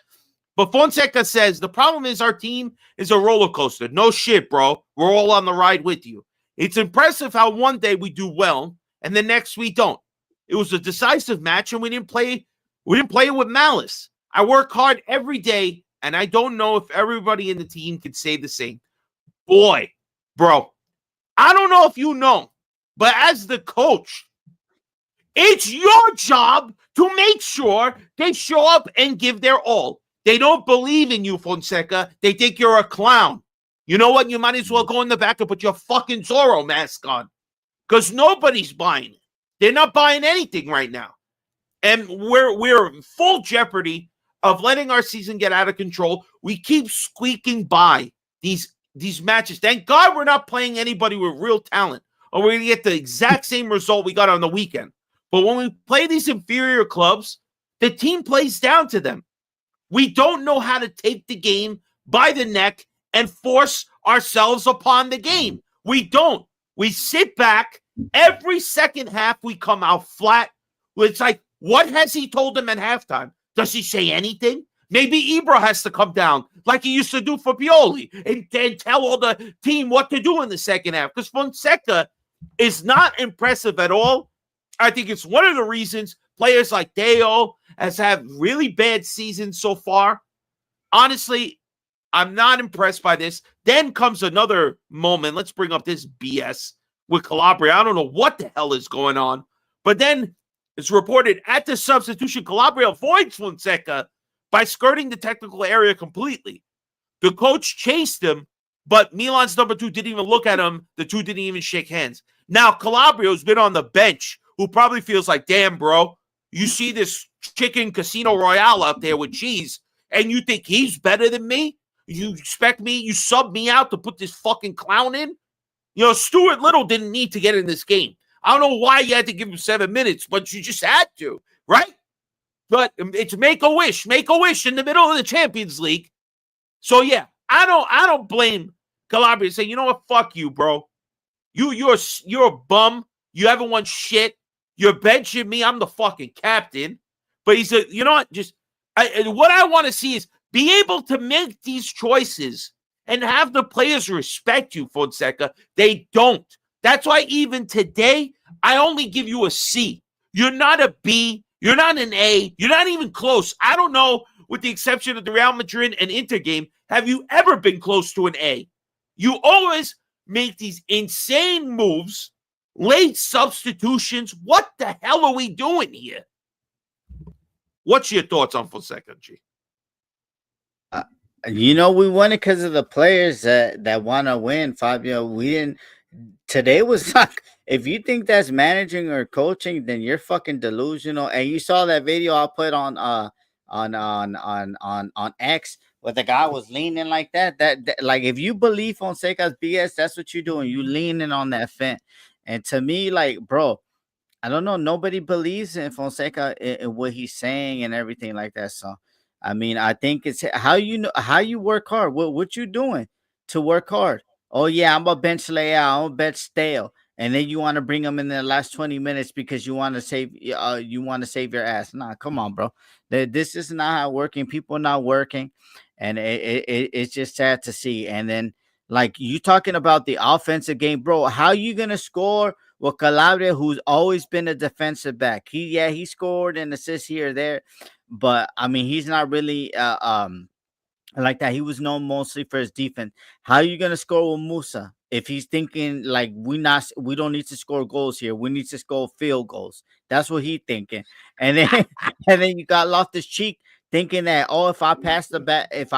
But Fonseca says the problem is our team is a roller coaster. No shit, bro. We're all on the ride with you. It's impressive how one day we do well and the next we don't. It was a decisive match and we didn't play it with malice. I work hard every day. And I don't know if everybody in the team could say the same. Boy, bro, I don't know if you know, but as the coach, it's your job to make sure they show up and give their all. They don't believe in you, Fonseca. They think you're a clown. You know what? You might as well go in the back and put your fucking Zorro mask on, because nobody's buying it. They're not buying anything right now. And we're in full jeopardy of letting our season get out of control. We keep squeaking by these matches. Thank God we're not playing anybody with real talent, or we're going to get the exact same result we got on the weekend. But when we play these inferior clubs, the team plays down to them. We don't know how to take the game by the neck and force ourselves upon the game. We don't. We sit back. Every second half, we come out flat. It's like, what has he told them at halftime? Does he say anything? Maybe Ibra has to come down like he used to do for Pioli and tell all the team what to do in the second half, because Fonseca is not impressive at all. I think it's one of the reasons players like Deo has had really bad seasons so far. Honestly, I'm not impressed by this. Then comes another moment. Let's bring up this BS with Calabria. I don't know what the hell is going on. But then it's reported at the substitution, Calabria avoids Fonseca by skirting the technical area completely. The coach chased him, but Milan's number 2 didn't even look at him. The two didn't even shake hands. Now, Calabrio's been on the bench, who probably feels like, damn, bro, you see this chicken Casino Royale out there with cheese, and you think he's better than me? You expect me? You sub me out to put this fucking clown in? You know, Stuart Little didn't need to get in this game. I don't know why you had to give him 7 minutes, but you just had to, right? But it's make a wish in the middle of the Champions League. So yeah, I don't blame Calabria. Say, you know what? Fuck you, bro. You're a bum. You haven't won shit. You're benching me. I'm the fucking captain. But he said, you know what? What I want to see is be able to make these choices and have the players respect you, Fonseca. They don't. That's why even today, I only give you a C. You're not a B. You're not an A. You're not even close. I don't know, with the exception of the Real Madrid and Inter game, have you ever been close to an A? You always make these insane moves, late substitutions. What the hell are we doing here? What's your thoughts on Fonseca, G? We won it because of the players that want to win, Fabio. We didn't. Today was like, if you think that's managing or coaching, then you're fucking delusional. And you saw that video I put on X where the guy was leaning like that. That like, if you believe Fonseca's BS, that's what you're doing. You leaning on that fence. And to me, like, bro, I don't know. Nobody believes in Fonseca in what he's saying and everything like that. So, I mean, I think it's how you work hard. What you doing to work hard? Oh yeah, I'm a bench layout. I'm a bench stale, and then you want to bring them in the last 20 minutes because you want to save your ass. Nah, come on, bro. This is not how working. People not working, and it's just sad to see. And then like you talking about the offensive game, bro. How you gonna score with Calabria, who's always been a defensive back? He scored and assists here or there, but I mean he's not really like that. He was known mostly for his defense. How are you gonna score with Musa if he's thinking like we don't need to score goals here? We need to score field goals. That's what he's thinking. And then and then you got Loftus-Cheek thinking that if I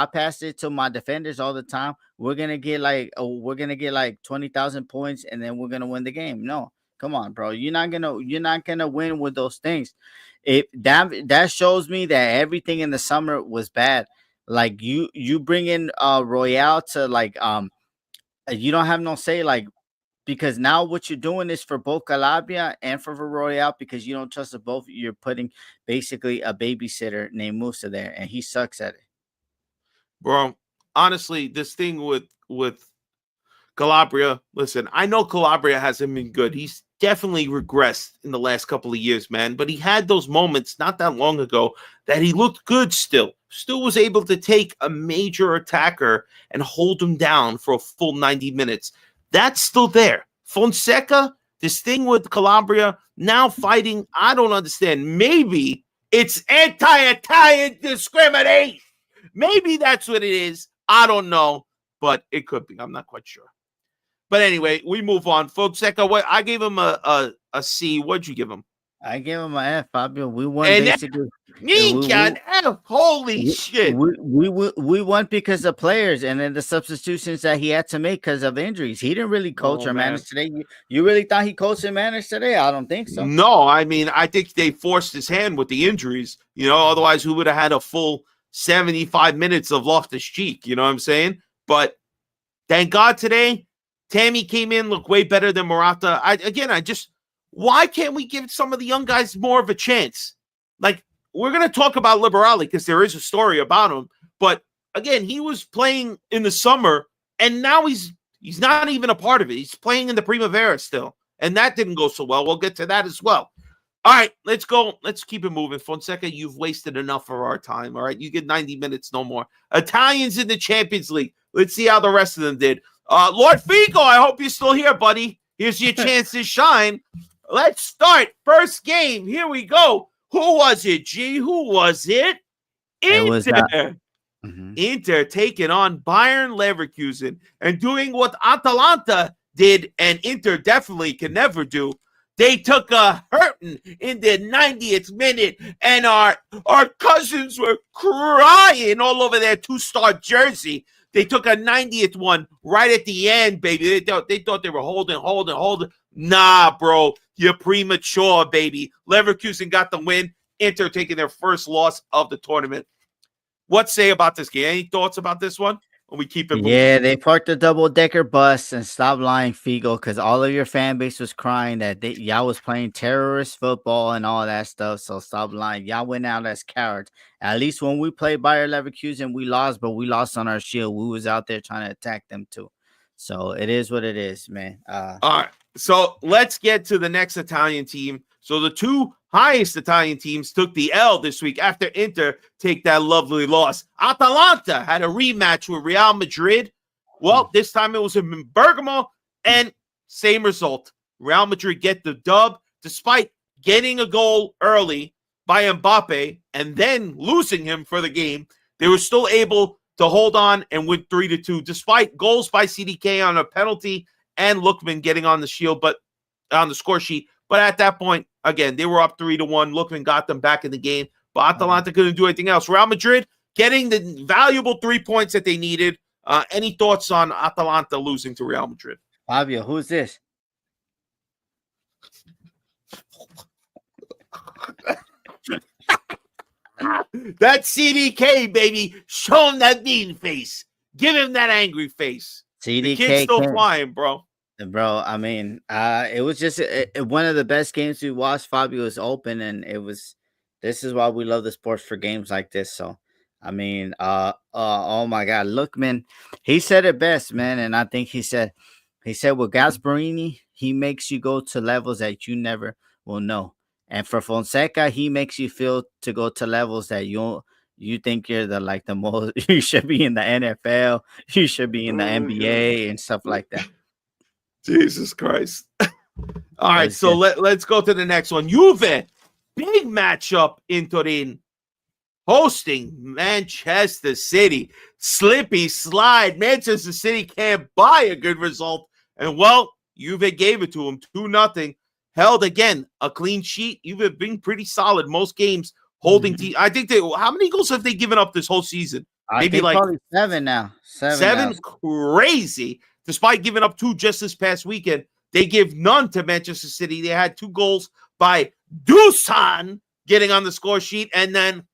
pass it to my defenders all the time, we're gonna get like 20,000 points and then we're gonna win the game. No, come on, bro. You're not gonna win with those things. That shows me that everything in the summer was bad. Like you bring in Royale to like you don't have no say, like, because now what you're doing is for both Calabria and for Royale, because you don't trust the both. You're putting basically a babysitter named Musa there, and he sucks at it. Bro, honestly, this thing with Calabria, listen, I know Calabria hasn't been good. He's definitely regressed in the last couple of years, man. But he had those moments not that long ago that he looked good still. Still was able to take a major attacker and hold him down for a full 90 minutes. That's still there. Fonseca, this thing with Calabria, now fighting, I don't understand. Maybe it's anti-Italian discrimination. Maybe that's what it is. I don't know, but it could be. I'm not quite sure. But anyway, we move on. Fonseca, I gave him a C. What'd you give him? I give him an F, Fabio. We won And then basically. me got F. Holy We, shit. we won because of players and then the substitutions that he had to make because of injuries. He didn't really coach Oh, or man. manage today. You really thought he coached and managed today? I don't think so. No, I mean, I think they forced his hand with the injuries. Otherwise, who would have had a full 75 minutes of Loftus Cheek? You know what I'm saying? But thank God today, Tammy came in, looked way better than Morata. Why can't we give some of the young guys more of a chance? Like, we're going to talk about Liberali because there is a story about him. But again, he was playing in the summer, and now he's not even a part of it. He's playing in the Primavera still, and that didn't go so well. We'll get to that as well. All right, let's go. Let's keep it moving. Fonseca, you've wasted enough of our time. All right, you get 90 minutes, no more. Italians in the Champions League. Let's see how the rest of them did. Lord Figo, I hope you're still here, buddy. Here's your chance to shine. Let's start. First game. Here we go. Who was it, G? Who was it? Inter. It was Inter taking on Bayern Leverkusen and doing what Atalanta did and Inter definitely can never do. They took a hurting in the 90th minute, and our cousins were crying all over their 2-star jersey. They took a 90th one right at the end, baby. They thought they were holding. Nah, bro. You're premature, baby. Leverkusen got the win. Inter taking their first loss of the tournament. What say about this game? Any thoughts about this one? Or we keep it moving? Yeah, they parked the double-decker bus and stopped lying, Figo, because all of your fan base was crying that y'all was playing terrorist football and all that stuff. So stop lying. Y'all went out as cowards. At least when we played Bayer Leverkusen, we lost, but we lost on our shield. We was out there trying to attack them too. So it is what it is, man. All right. So let's get to the next Italian team. So the two highest Italian teams took the L this week after Inter take that lovely loss. Atalanta had a rematch with Real Madrid. Well, this time it was in Bergamo, and same result. Real Madrid get the dub despite getting a goal early by Mbappe and then losing him for the game. They were still able to hold on and win 3-2 despite goals by CDK on a penalty and Lookman getting on the shield, but on the score sheet. But at that point, again, they were up 3-1. Lookman got them back in the game, but Atalanta couldn't do anything else. Real Madrid getting the valuable 3 points that they needed. Any thoughts on Atalanta losing to Real Madrid? Fabio, who's this? That CDK, baby. Show him that mean face. Give him that angry face. CDK The kid's still flying, bro. Bro, I mean, it was just one of the best games we watched. Fabio was open, and this is why we love the sports for games like this. So, I mean, oh my God, Lookman, he said it best, man, and I think he said with Gasparini, he makes you go to levels that you never will know, and for Fonseca, he makes you feel to go to levels that you think you're the most. You should be in the NFL, you should be in the NBA and stuff like that. Jesus Christ. All right, so let's go to the next one. Juve, big matchup in Turin, hosting Manchester City. Slippy slide. Manchester City can't buy a good result. And, well, Juve gave it to them 2-0. Held, again, a clean sheet. Juve been pretty solid most games, holding team. I think how many goals have they given up this whole season? Maybe like probably 7 now. Seven? Crazy. Despite giving up 2 just this past weekend, they give none to Manchester City. They had 2 goals by Dusan getting on the score sheet, and then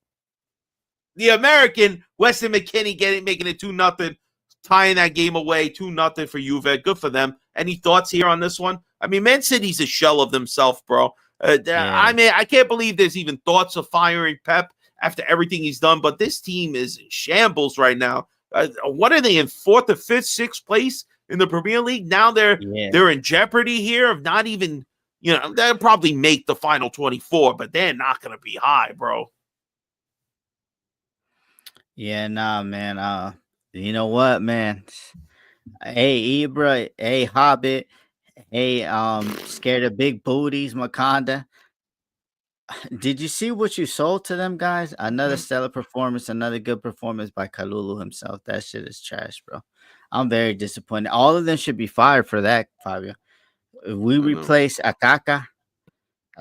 the American Weston McKennie making it 2-0, tying that game away, 2-0 for Juve. Good for them. Any thoughts here on this one? I mean, Man City's a shell of themselves, bro. I mean, I can't believe there's even thoughts of firing Pep after everything he's done, but this team is in shambles right now. What are they in 4th or 5th, 6th place in the Premier League? Now they're in jeopardy here of not even, they'll probably make the final 24, but they're not going to be high, bro. Yeah, nah, man. You know what, man? Hey, Ibra. Hey, Hobbit. Hey, scared of big booties, Makanda. Did you see what you sold to them, guys? Another stellar performance, another good performance by Kalulu himself. That shit is trash, bro. I'm very disappointed. All of them should be fired for that, Fabio. If we replace Akaka,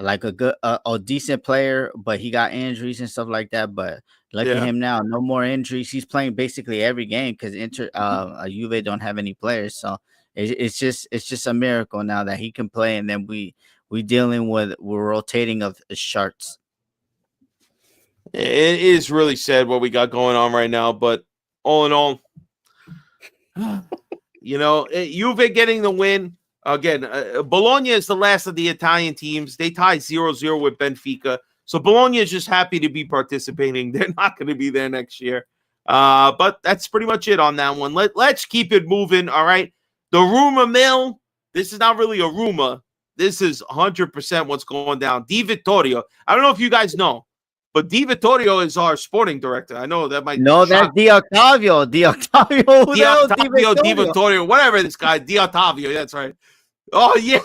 like a decent player, but he got injuries and stuff like that. But look at Yeah. him now, no more injuries. He's playing basically every game because Juve don't have any players. So it's just a miracle now that he can play, and then we dealing with we're rotating of sharks. It is really sad what we got going on right now, but all in all, Juve getting the win. Again, Bologna is the last of the Italian teams. They tied 0-0 with Benfica. So Bologna is just happy to be participating. They're not going to be there next year. But that's pretty much it on that one. Let's keep it moving, all right? The rumor mill, this is not really a rumor. This is 100% what's going down. Di Vittorio, I don't know if you guys know, but Di Vittorio is our sporting director. I know that might No, that's Di Ottavio. Di Ottavio, Di Vittorio, whatever this guy, Di Ottavio, that's right. Oh, yeah.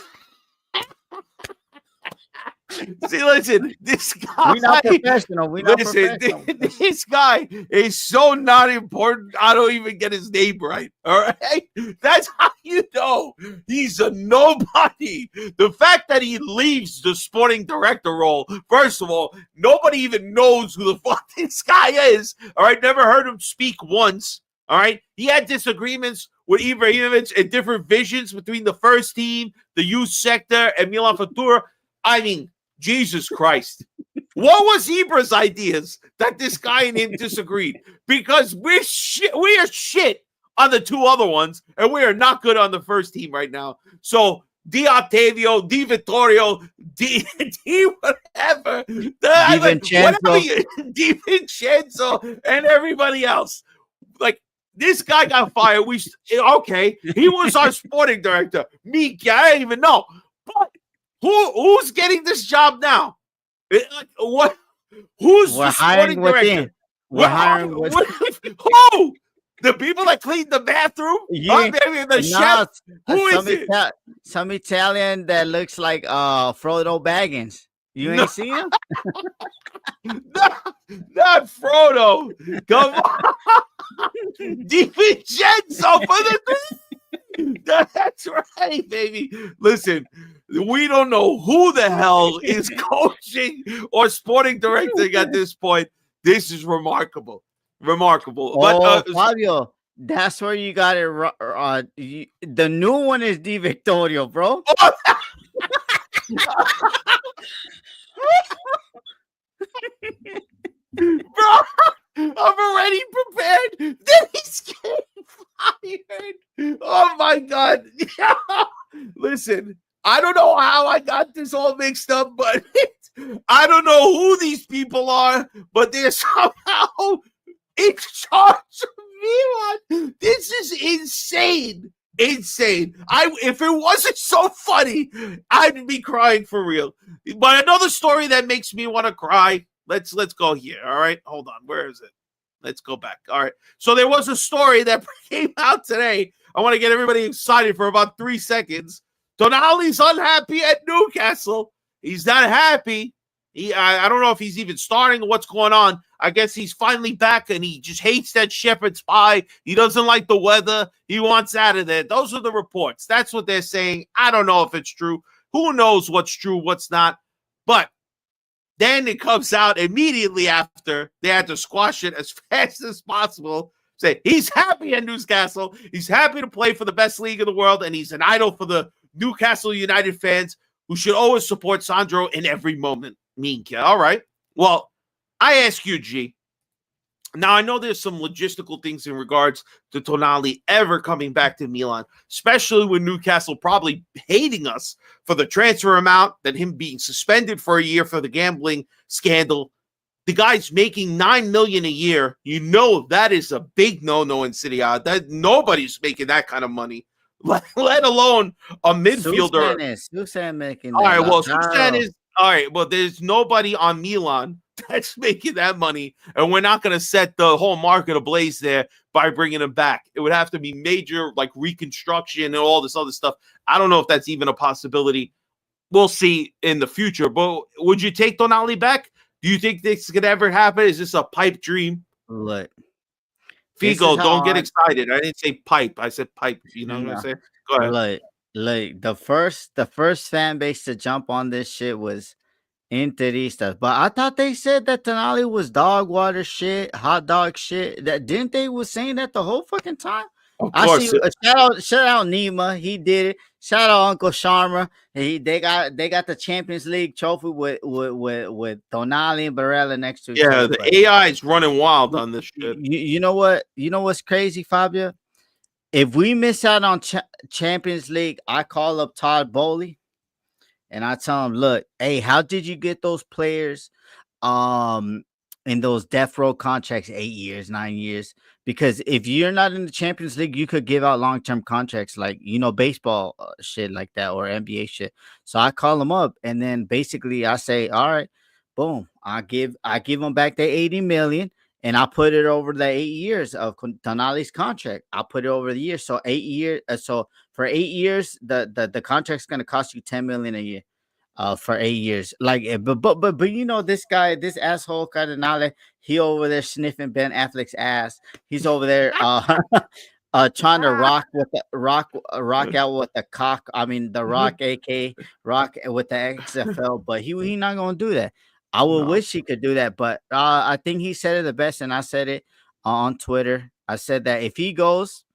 See, listen, this guy. We're not professional. This guy is so not important. I don't even get his name right. All right. That's how you know he's a nobody. The fact that he leaves the sporting director role, first of all, nobody even knows who the fuck this guy is. All right. Never heard him speak once. All right. He had disagreements with Ibrahimovic and different visions between the first team, the youth sector, and Milan Futura. I mean, Jesus Christ. What was Ibra's ideas that this guy and him disagreed? Because we are shit on the two other ones, and we are not good on the first team right now. So Di Ottavio, Di Vittorio, Di whatever. Di Vincenzo, and everybody else. Like, this guy got fired. Okay, he was our sporting director. I don't even know. But who's getting this job now? What? Who's We're the sporting director? We're hiring within. Who? The people that clean the bathroom? Yeah. Maybe the chef? Who is it? Some Italian that looks like Frodo Baggins. You ain't seen him? Not Frodo. Come on. Di Vincenzo for the That's right, baby. Listen, we don't know who the hell is coaching or sporting directing at this point. This is remarkable. Remarkable. But Fabio, that's where you got it. The new one is Di Vittorio, bro. Bro, I'm already prepared. Then he's getting fired. Oh my God. Listen, I don't know how I got this all mixed up, but I don't know who these people are, but they're somehow in charge of Milan. This is insane. Insane. If it wasn't so funny, I'd be crying for real. But another story that makes me want to cry. Let's go here. All right. Hold on. Where is it? Let's go back. All right. So there was a story that came out today. I want to get everybody excited for about 3 seconds. Tonali's unhappy at Newcastle. He's not happy. I don't know if he's even starting or what's going on. I guess he's finally back and he just hates that shepherd's pie. He doesn't like the weather. He wants out of there. Those are the reports. That's what they're saying. I don't know if it's true. Who knows what's true, what's not. But then it comes out immediately after they had to squash it as fast as possible. Say he's happy at Newcastle. He's happy to play for the best league in the world, and he's an idol for the Newcastle United fans who should always support Sandro in every moment. Minchia. All right. Well, I ask you, G. Now, I know there's some logistical things in regards to Tonali ever coming back to Milan, especially with Newcastle probably hating us for the transfer amount, that him being suspended for a year for the gambling scandal. The guy's making $9 million a year. You know that is a big no-no in Serie A. That nobody's making that kind of money, let alone a midfielder. Susan making. All right, well, Susan is all right. Well, there's nobody on Milan that's making that money, and we're not going to set the whole market ablaze there by bringing him back. It would have to be major, like reconstruction and all this other stuff. I don't know if that's even a possibility. We'll see in the future. But would you take Tonali back? Do you think this could ever happen? Is this a pipe dream? Look, Figo, don't get excited. I didn't say pipe. I said pipe. You know what I'm saying? Go ahead. Look, the first fan base to jump on this shit was Interistas. But I thought they said that Tonali was dog water shit, hot dog shit. That didn't they was saying that the whole fucking time? Of I see. course. Shout out Nima. He did it. Shout out Uncle Sharma. They got the Champions League trophy with Tonali and Barella next to each Yeah, other. the But AI is running wild on this shit. you know what? You know what's crazy, Fabio? If we miss out on Champions League, I call up Todd Bowley and I tell him, look, hey, how did you get those players um in those death row contracts, 8 years, 9 years? Because if you're not in the Champions League, you could give out long-term contracts like baseball shit like that or NBA shit. So I call them up and then basically I say, all right, boom, I give them back the 80 million and I put it over the 8 years of Tonali's contract. I'll put it over the year. So 8 years. So for 8 years, the contract's gonna cost you 10 million a year for 8 years. Like, but this guy, this asshole Cardinale, he over there sniffing Ben Affleck's ass. He's over there trying to rock out with the cock. I mean the rock, AK rock with the XFL, but he not gonna do that. I would No. wish he could do that, but I think he said it the best, and I said it on Twitter. I said that if he goes,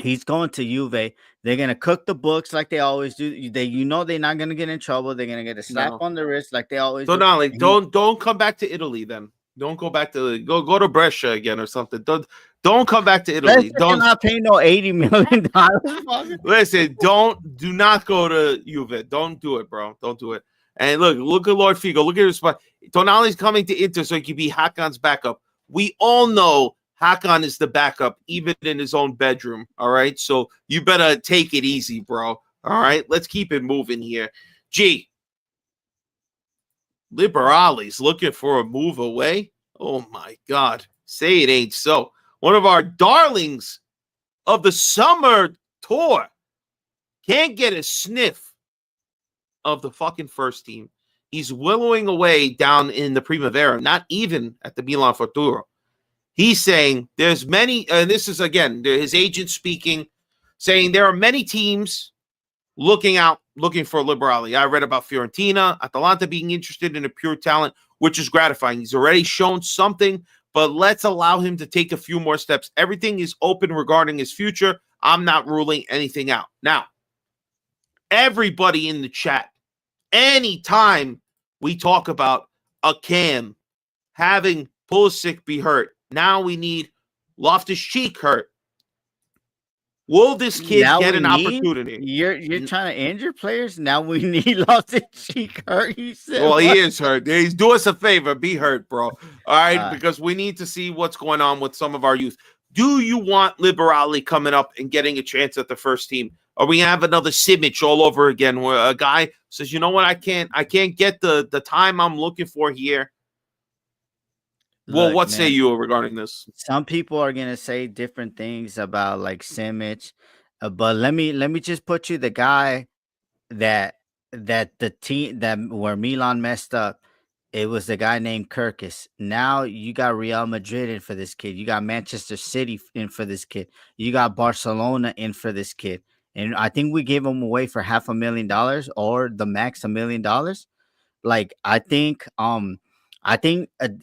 he's going to Juve. They're gonna cook the books like they always do. They're not gonna get in trouble. They're gonna get a slap No. on the wrist like they always do. Tonali, And don't come back to Italy then. Don't go back to go to Brescia again or something. Don't come back to Italy. Don't not pay no $80 million. listen. Do not go to Juve. Don't do it, bro. Don't do it. And look at Lord Figo. Look at his spot. Tonali's coming to Inter so he can be Hakan's backup. We all know Hakan is the backup, even in his own bedroom. All right. So you better take it easy, bro. All right. Let's keep it moving here. G. Liberali's looking for a move away. Oh my God. Say it ain't so. One of our darlings of the summer tour can't get a sniff of the fucking first team. He's willowing away down in the Primavera, not even at the Milan Futuro. He's saying there's many, and this is again his agent speaking, saying there are many teams looking for Liberali. I read about Fiorentina, Atalanta being interested in a pure talent, which is gratifying. He's already shown something, but let's allow him to take a few more steps. Everything is open regarding his future. I'm not ruling anything out. Now, everybody in the chat, anytime we talk about a Cam having Pulisic be hurt, now we need Loftus-Cheek hurt. Will this kid get an opportunity? You're trying to injure players? Now we need Loftus-Cheek hurt. You said, well, what? he is hurt. He's do us a favor, be hurt, bro. All right, because we need to see what's going on with some of our youth. Do you want Liberali coming up and getting a chance at the first team? Or we have another Simic all over again, where a guy says, "You know what? I can't get the time I'm looking for here." Well, what say you regarding this? Some people are gonna say different things about like Simic, but let me just put you the guy that the team that where Milan messed up. It was the guy named Kirkus. Now you got Real Madrid in for this kid. You got Manchester City in for this kid. You got Barcelona in for this kid. And I think we gave him away for $500,000 or the max $1 million. Like I think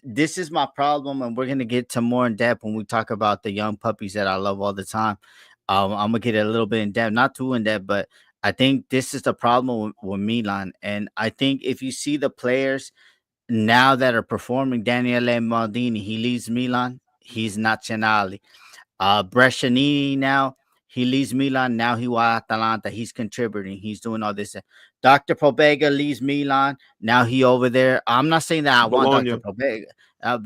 this is my problem, and we're gonna get to more in depth when we talk about the young puppies that I love all the time. I'm gonna get a little bit in depth, not too in depth, but I think this is the problem with Milan. And I think if you see the players now that are performing, Daniele Maldini, he leaves Milan, he's Nazionale. Brescianini now, he leaves Milan, now he was Atalanta, he's contributing, he's doing all this. Dr. Pobega leaves Milan, now he over there. I'm not saying that I want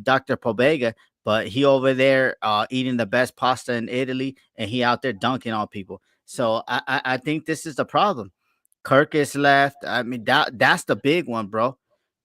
Dr. Pobega, but he over there eating the best pasta in Italy, and he out there dunking on people. So I think this is the problem. Kirk is left. I mean, that's the big one, bro.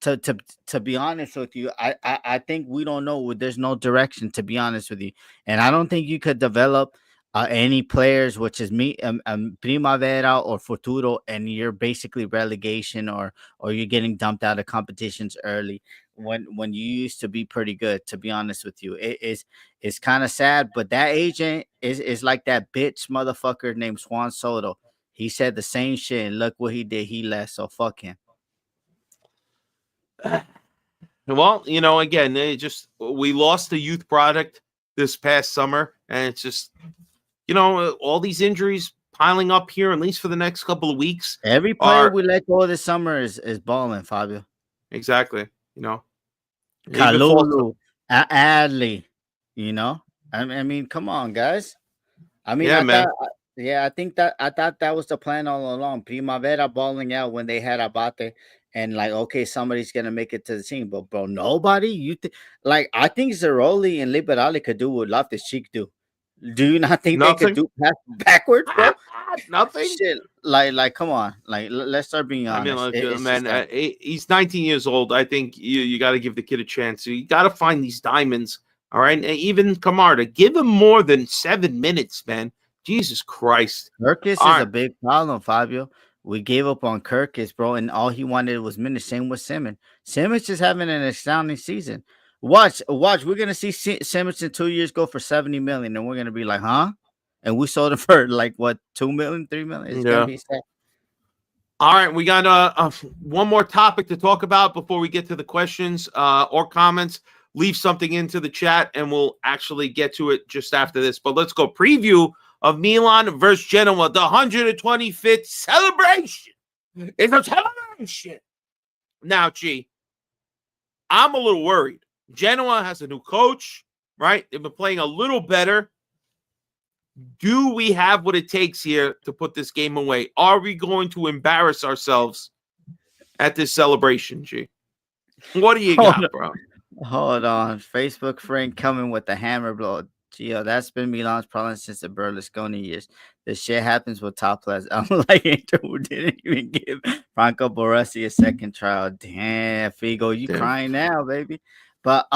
To be honest with you, I think we don't know. There's no direction, to be honest with you, and I don't think you could develop any players, which is Primavera or Futuro, and you're basically relegation or you're getting dumped out of competitions early when you used to be pretty good. To be honest with you, it's kind of sad, but that agent is like that bitch motherfucker named Juan Soto. He said the same shit, and look what he did. He left, so fuck him. Well, again, we lost the youth product this past summer, and it's just all these injuries piling up here, at least for the next couple of weeks. Every player we let go this summer is balling, Fabio. Exactly. Even Kalulu, Adley, I mean, come on, guys. I mean, Yeah, man. I thought that was the plan all along. Primavera balling out when they had Abate, and like, okay, somebody's gonna make it to the team, but bro, nobody. I think Zeroli and Liberali could do what Loftus Cheek do. Do you not think they could Nothing. do pass backwards, bro? Nothing. Shit, come on, let's start being I mean, honest. look, It's man, just that. he's 19 years old. I think you got to give the kid a chance. You got to find these diamonds. All right, and even Camarda, give him more than 7 minutes, man. Jesus Christ. Kirkus All is right. a big problem, Fabio. We gave up on Kirkus, bro, and all he wanted was minutes. Same with Simmons. Simmons just having an astounding season. Watch. We're gonna see Simmons in 2 years go for 70 million, and we're gonna be like, huh? And we sold him for like what, 2 million, 3 million? It's gonna be sad. All right, we got one more topic to talk about before we get to the questions or comments. Leave something into the chat, and we'll actually get to it just after this. But let's go preview of Milan versus Genoa, the 125th celebration. It's a celebration. Now, G, I'm a little worried. Genoa has a new coach, right? They've been playing a little better. Do we have what it takes here to put this game away? Are we going to embarrass ourselves at this celebration, G? What do you got, bro? Hold on. Facebook friend coming with the hammer blow. Gio, that's been Milan's problem since the Berlusconi years. This shit happens with top players. Unlike Inter, who didn't even give Franco Baresi a second trial. Damn, Figo, you crying now, baby. But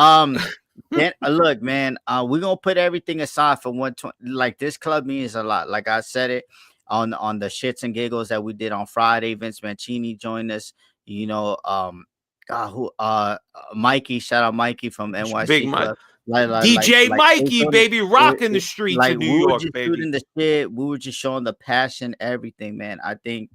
then, look, man, we're gonna put everything aside for 120. Like, this club means a lot. Like I said it on the shits and giggles that we did on Friday. Vince Mancini joined us. Mikey, shout out Mikey from NYC Big Club. DJ Mikey, baby, rocking the streets in New York, baby. Shooting the shit. We were just showing the passion, everything, man. I think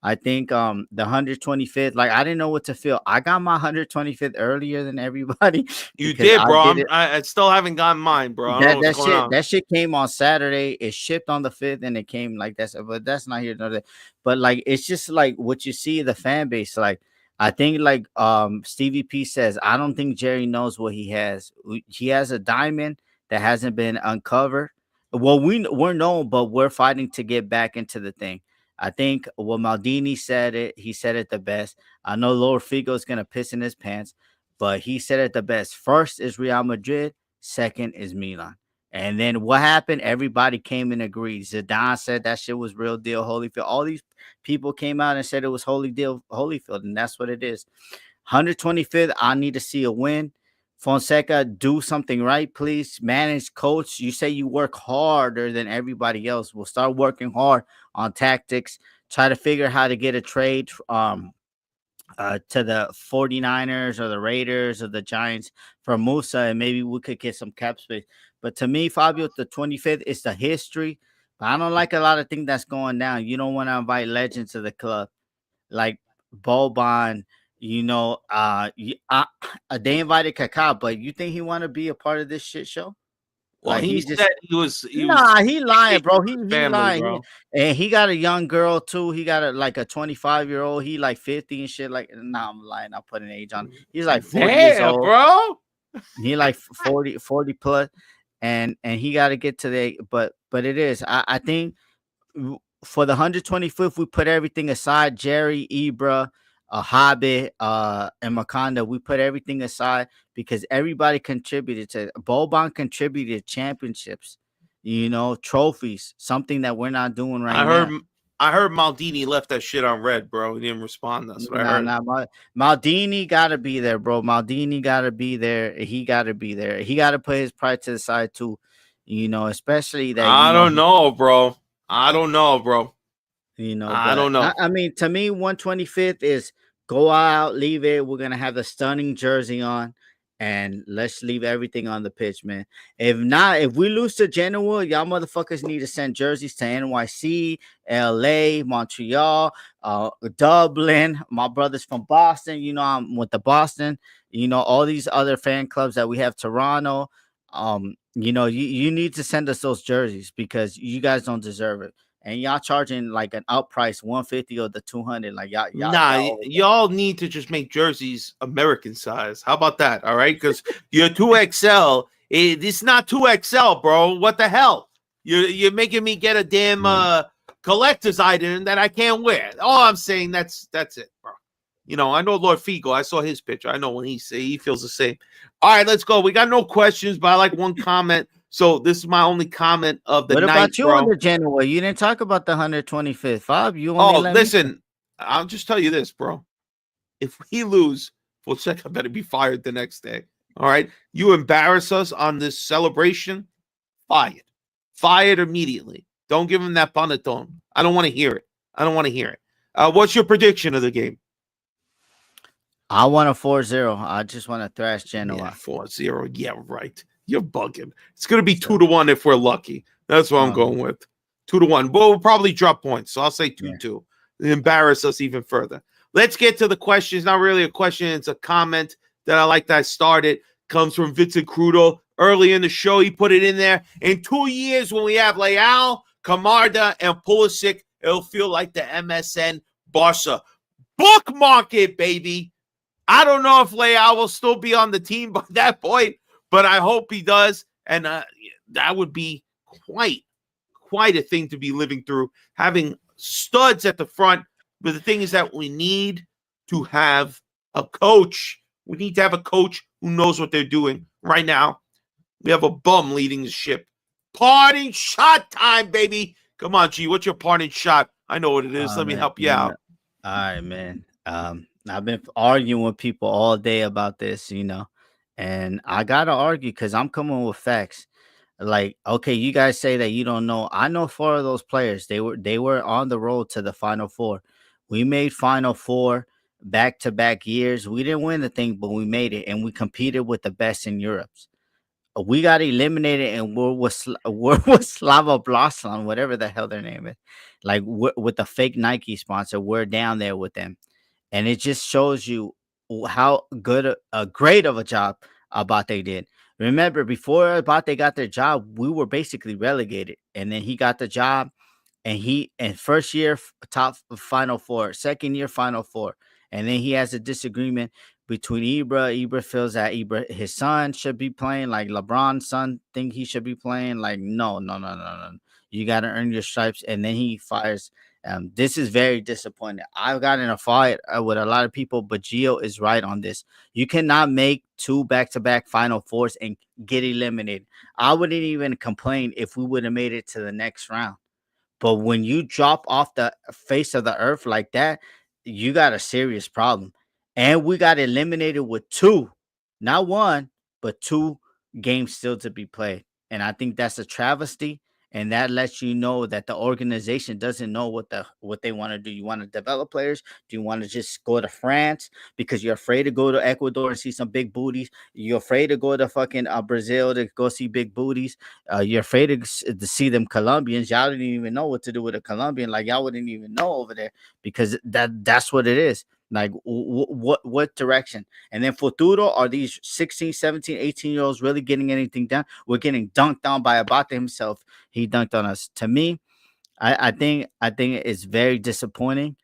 the 125th, like, I didn't know what to feel. I got my 125th earlier than everybody. You did, bro. I still haven't gotten mine, bro. That shit came on Saturday. It shipped on the 5th, and it came like that. But that's not here. But like, it's just like what you see the fan base. Like, I think, like Stevie P says, I don't think Jerry knows what he has. He has a diamond that hasn't been uncovered. Well, we're known, but we're fighting to get back into the thing. I think Maldini said it. He said it the best. I know Lord Figo is gonna piss in his pants, but he said it the best. First is Real Madrid. Second is Milan. And then what happened? Everybody came and agreed. Zidane said that shit was real deal, Holyfield. All these people came out and said it was holy deal, Holyfield, and that's what it is. 125th, I need to see a win. Fonseca, do something right, please. Manage, coach. You say you work harder than everybody else. We'll start working hard on tactics. Try to figure how to get a trade to the 49ers or the Raiders or the Giants for Musa, and maybe we could get some cap space. But to me, Fabio, the 25th is the history. But I don't like a lot of things that's going down. You don't want to invite legends to the club like Boban. They invited Kaká, but you think he want to be a part of this shit show? Well, Like, he said he was. He lying, bro. He lying, bro. And he got a young girl too. He got a 25-year-old. He like 50 and shit. Like, nah, I'm lying. I'm putting age on. He's like 40 years old, bro. He like 40 plus, and he got to get to the. But it is. I think for the 125th, we put everything aside. Jerry, Ibra, Hobbit, and Makanda, we put everything aside because everybody contributed to Boban contributed championships, trophies, something that we're not doing right now. I heard Maldini left that shit on red, bro. He didn't respond. That's what I heard. Maldini gotta be there, bro. Maldini gotta be there. He gotta be there. He gotta put his pride to the side too, especially that. I don't know, bro. I don't know. I mean, to me, 125th is go out, leave it. We're gonna have the stunning jersey on, and let's leave everything on the pitch, man. If not, if we lose to Genoa, y'all motherfuckers need to send jerseys to NYC, LA, Montreal, Dublin. My brother's from Boston. You know, I'm with the Boston. You know, all these other fan clubs that we have, Toronto. You know, you need to send us those jerseys because you guys don't deserve it. And y'all charging like an up price 150 or the 200. Like y'all need to just make jerseys American size. How about that? All right, because you're 2XL. It's not 2XL, bro. What the hell? You're making me get a damn collector's item that I can't wear. All I'm saying, that's it, bro. You know, I know Lord Figo. I saw his picture. I know when he feels the same. All right, let's go. We got no questions, but I like one comment. So this is my only comment of the night. What about you on the Genoa? You didn't talk about the 125th. Fab, you only listen, I'll just tell you this, bro. If we lose, Fonseca better be fired the next day. All right? You embarrass us on this celebration, fired. Fired immediately. Don't give him that panettone. I don't want to hear it. What's your prediction of the game? I want a 4-0. I just want to thrash Genoa. Yeah, 4-0. Yeah, right. You're bugging. It's going to be 2-1 if we're lucky. That's what I'm going with. 2-1. But we'll probably drop points. So I'll say 2-2. Embarrass us even further. Let's get to the questions. Not really a question. It's a comment that I like that I started. Comes from Vincent Crudo. Early in the show, he put it in there. In 2 years, when we have Leao, Camarda, and Pulisic, it'll feel like the MSN Barca. Bookmark it, baby. I don't know if Leao will still be on the team by that point, but I hope he does. And that would be quite a thing to be living through, having studs at the front. But the thing is that we need to have a coach. We need to have a coach who knows what they're doing. Right now, we have a bum leading the ship. Parting shot time, baby. Come on, G. What's your parting shot? I know what it is. Let me help you out. All right, man. I've been arguing with people all day about this, you know, and I gotta argue because I'm coming with facts. Like, okay, you guys say that you don't know. I know 4 of those players. They were on the road to the Final Four. We made Final Four back-to-back years. We didn't win the thing, but we made it, and we competed with the best in Europe. We got eliminated, and we're with Slava Blossom, whatever the hell their name is. Like, with the fake Nike sponsor, we're down there with them. And it just shows you how great of a job Abate did. Remember, before Abate got their job, we were basically relegated. And then he got the job, and first year top Final Four, second year Final Four. And then he has a disagreement between Ibra. Ibra feels that his son should be playing, like LeBron's son think he should be playing. Like, no. You got to earn your stripes. And then he fires. This is very disappointing. I've got in a fight with a lot of people, but Gio is right on this. You cannot make 2 back-to-back Final Fours and get eliminated. I wouldn't even complain if we would have made it to the next round. But when you drop off the face of the earth like that, you got a serious problem. And we got eliminated with 2, not 1, but 2 games still to be played. And I think that's a travesty. And that lets you know that the organization doesn't know what they want to do. You want to develop players? Do you want to just go to France because you're afraid to go to Ecuador and see some big booties? You're afraid to go to fucking Brazil to go see big booties. You're afraid to see them Colombians. Y'all didn't even know what to do with a Colombian. Like, y'all wouldn't even know over there because that's what it is. Like, what direction? And then Futuro, are these 16, 17, 18-year-olds really getting anything done? We're getting dunked on by Abate himself. He dunked on us. To me, I think it's very disappointing.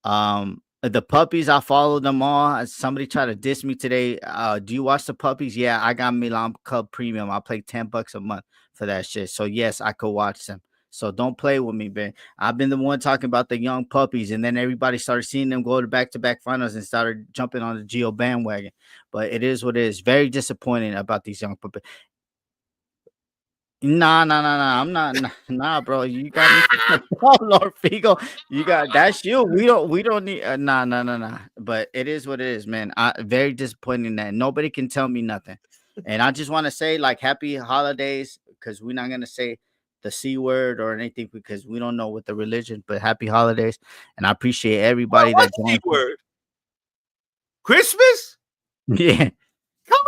The puppies, I follow them all. Somebody tried to diss me today. Do you watch the puppies? Yeah, I got Milan Club Premium. I pay $10 a month for that shit. So yes, I could watch them. So don't play with me, man. I've been the one talking about the young puppies, and then everybody started seeing them go to back-to-back finals and started jumping on the Gio bandwagon. But it is what it is. Very disappointing about these young puppies. Nah. I'm not. Nah, bro. You got me. Oh, Lord Figo. You got that's you. We don't need. Nah. But it is what it is, man. Very disappointing that nobody can tell me nothing. And I just want to say, like, happy holidays, because we're not gonna say the C word or anything because we don't know what the religion, but happy holidays. And I appreciate everybody that joined. C word? Christmas? Yeah.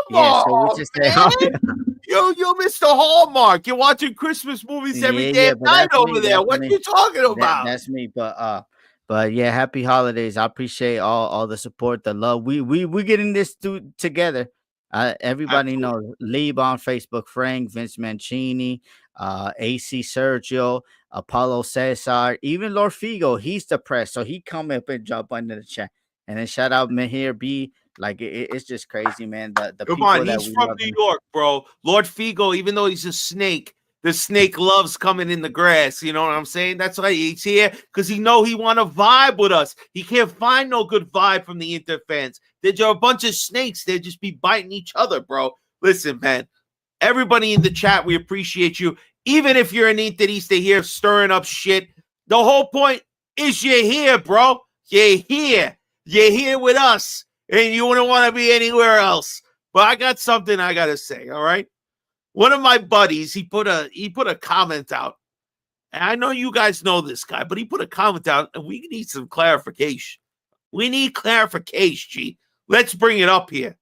Yeah, so we on, just say, man. You're Mr. Hallmark. You're watching Christmas movies every yeah, damn but night that's over me. there. That's What me. you talking That about? that's me. But yeah, happy holidays. I appreciate all the support, the love. We getting this together. Everybody Absolutely. knows Lieb on Facebook, Frank, Vince Mancini, AC Sergio, Apollo Cesar, even Lord Figo. He's depressed, so he come up and jump under the chat. And then shout out Mahir B. Like it's just crazy, man. The Come on, people that he's we from love. New York, bro. Lord Figo, even though he's a snake, the snake loves coming in the grass. You know what I'm saying? That's why he's here, because he know he want to vibe with us. He can't find no good vibe from the Inter fans. They're just a bunch of snakes. They just be biting each other, bro. Listen, man. Everybody in the chat, we appreciate you. Even if you're an Interista here stirring up shit, the whole point is you're here, bro. You're here. You're here with us, and you wouldn't want to be anywhere else. But I got something I gotta say. All right, one of my buddies, he put a comment out, and I know you guys know this guy, but he put a comment out, and we need some clarification. We need clarification, G. Let's bring it up here.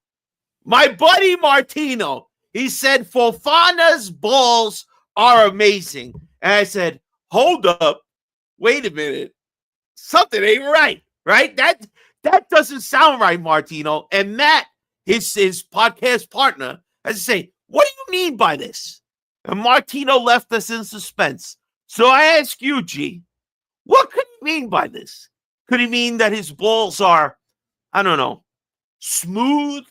My buddy Martino, he said Fofana's balls are amazing, and I said, hold up, wait a minute, something ain't right, right? That doesn't sound right, Martino. And Matt, his podcast partner, has to say, what do you mean by this? And Martino left us in suspense. So I ask you, G, what could he mean by this? Could he mean that his balls are, I don't know, smooth?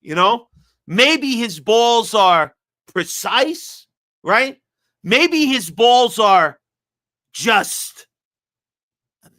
You know, maybe his balls are precise, right? Maybe his balls are just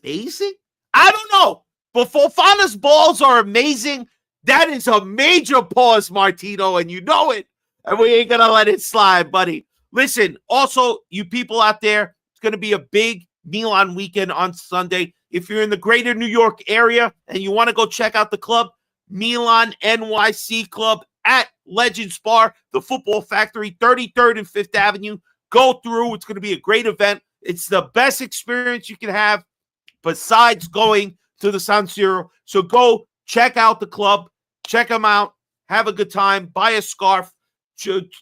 amazing. I don't know. But Fofana's balls are amazing. That is a major pause, Martino, and you know it. And we ain't going to let it slide, buddy. Listen, also, you people out there, it's going to be a big Milan weekend on Sunday. If you're in the greater New York area and you want to go check out the club, Milan NYC Club at Legends Bar, the Football Factory, 33rd and 5th Avenue. Go through. It's going to be a great event. It's the best experience you can have besides going to the San Siro. So go check out the club, check them out, have a good time, buy a scarf,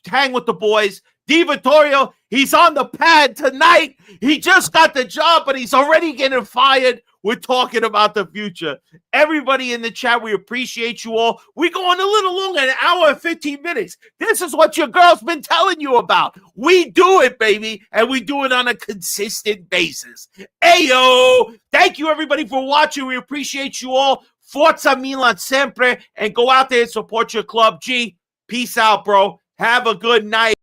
hang with the boys. Di Vittorio, he's on the pad tonight. He just got the job, but he's already getting fired. We're talking about the future. Everybody in the chat, we appreciate you all. We're going a little longer, an hour and 15 minutes. This is what your girl's been telling you about. We do it, baby, and we do it on a consistent basis. Ayo! Thank you, everybody, for watching. We appreciate you all. Forza Milan sempre, and go out there and support your club. G, peace out, bro. Have a good night.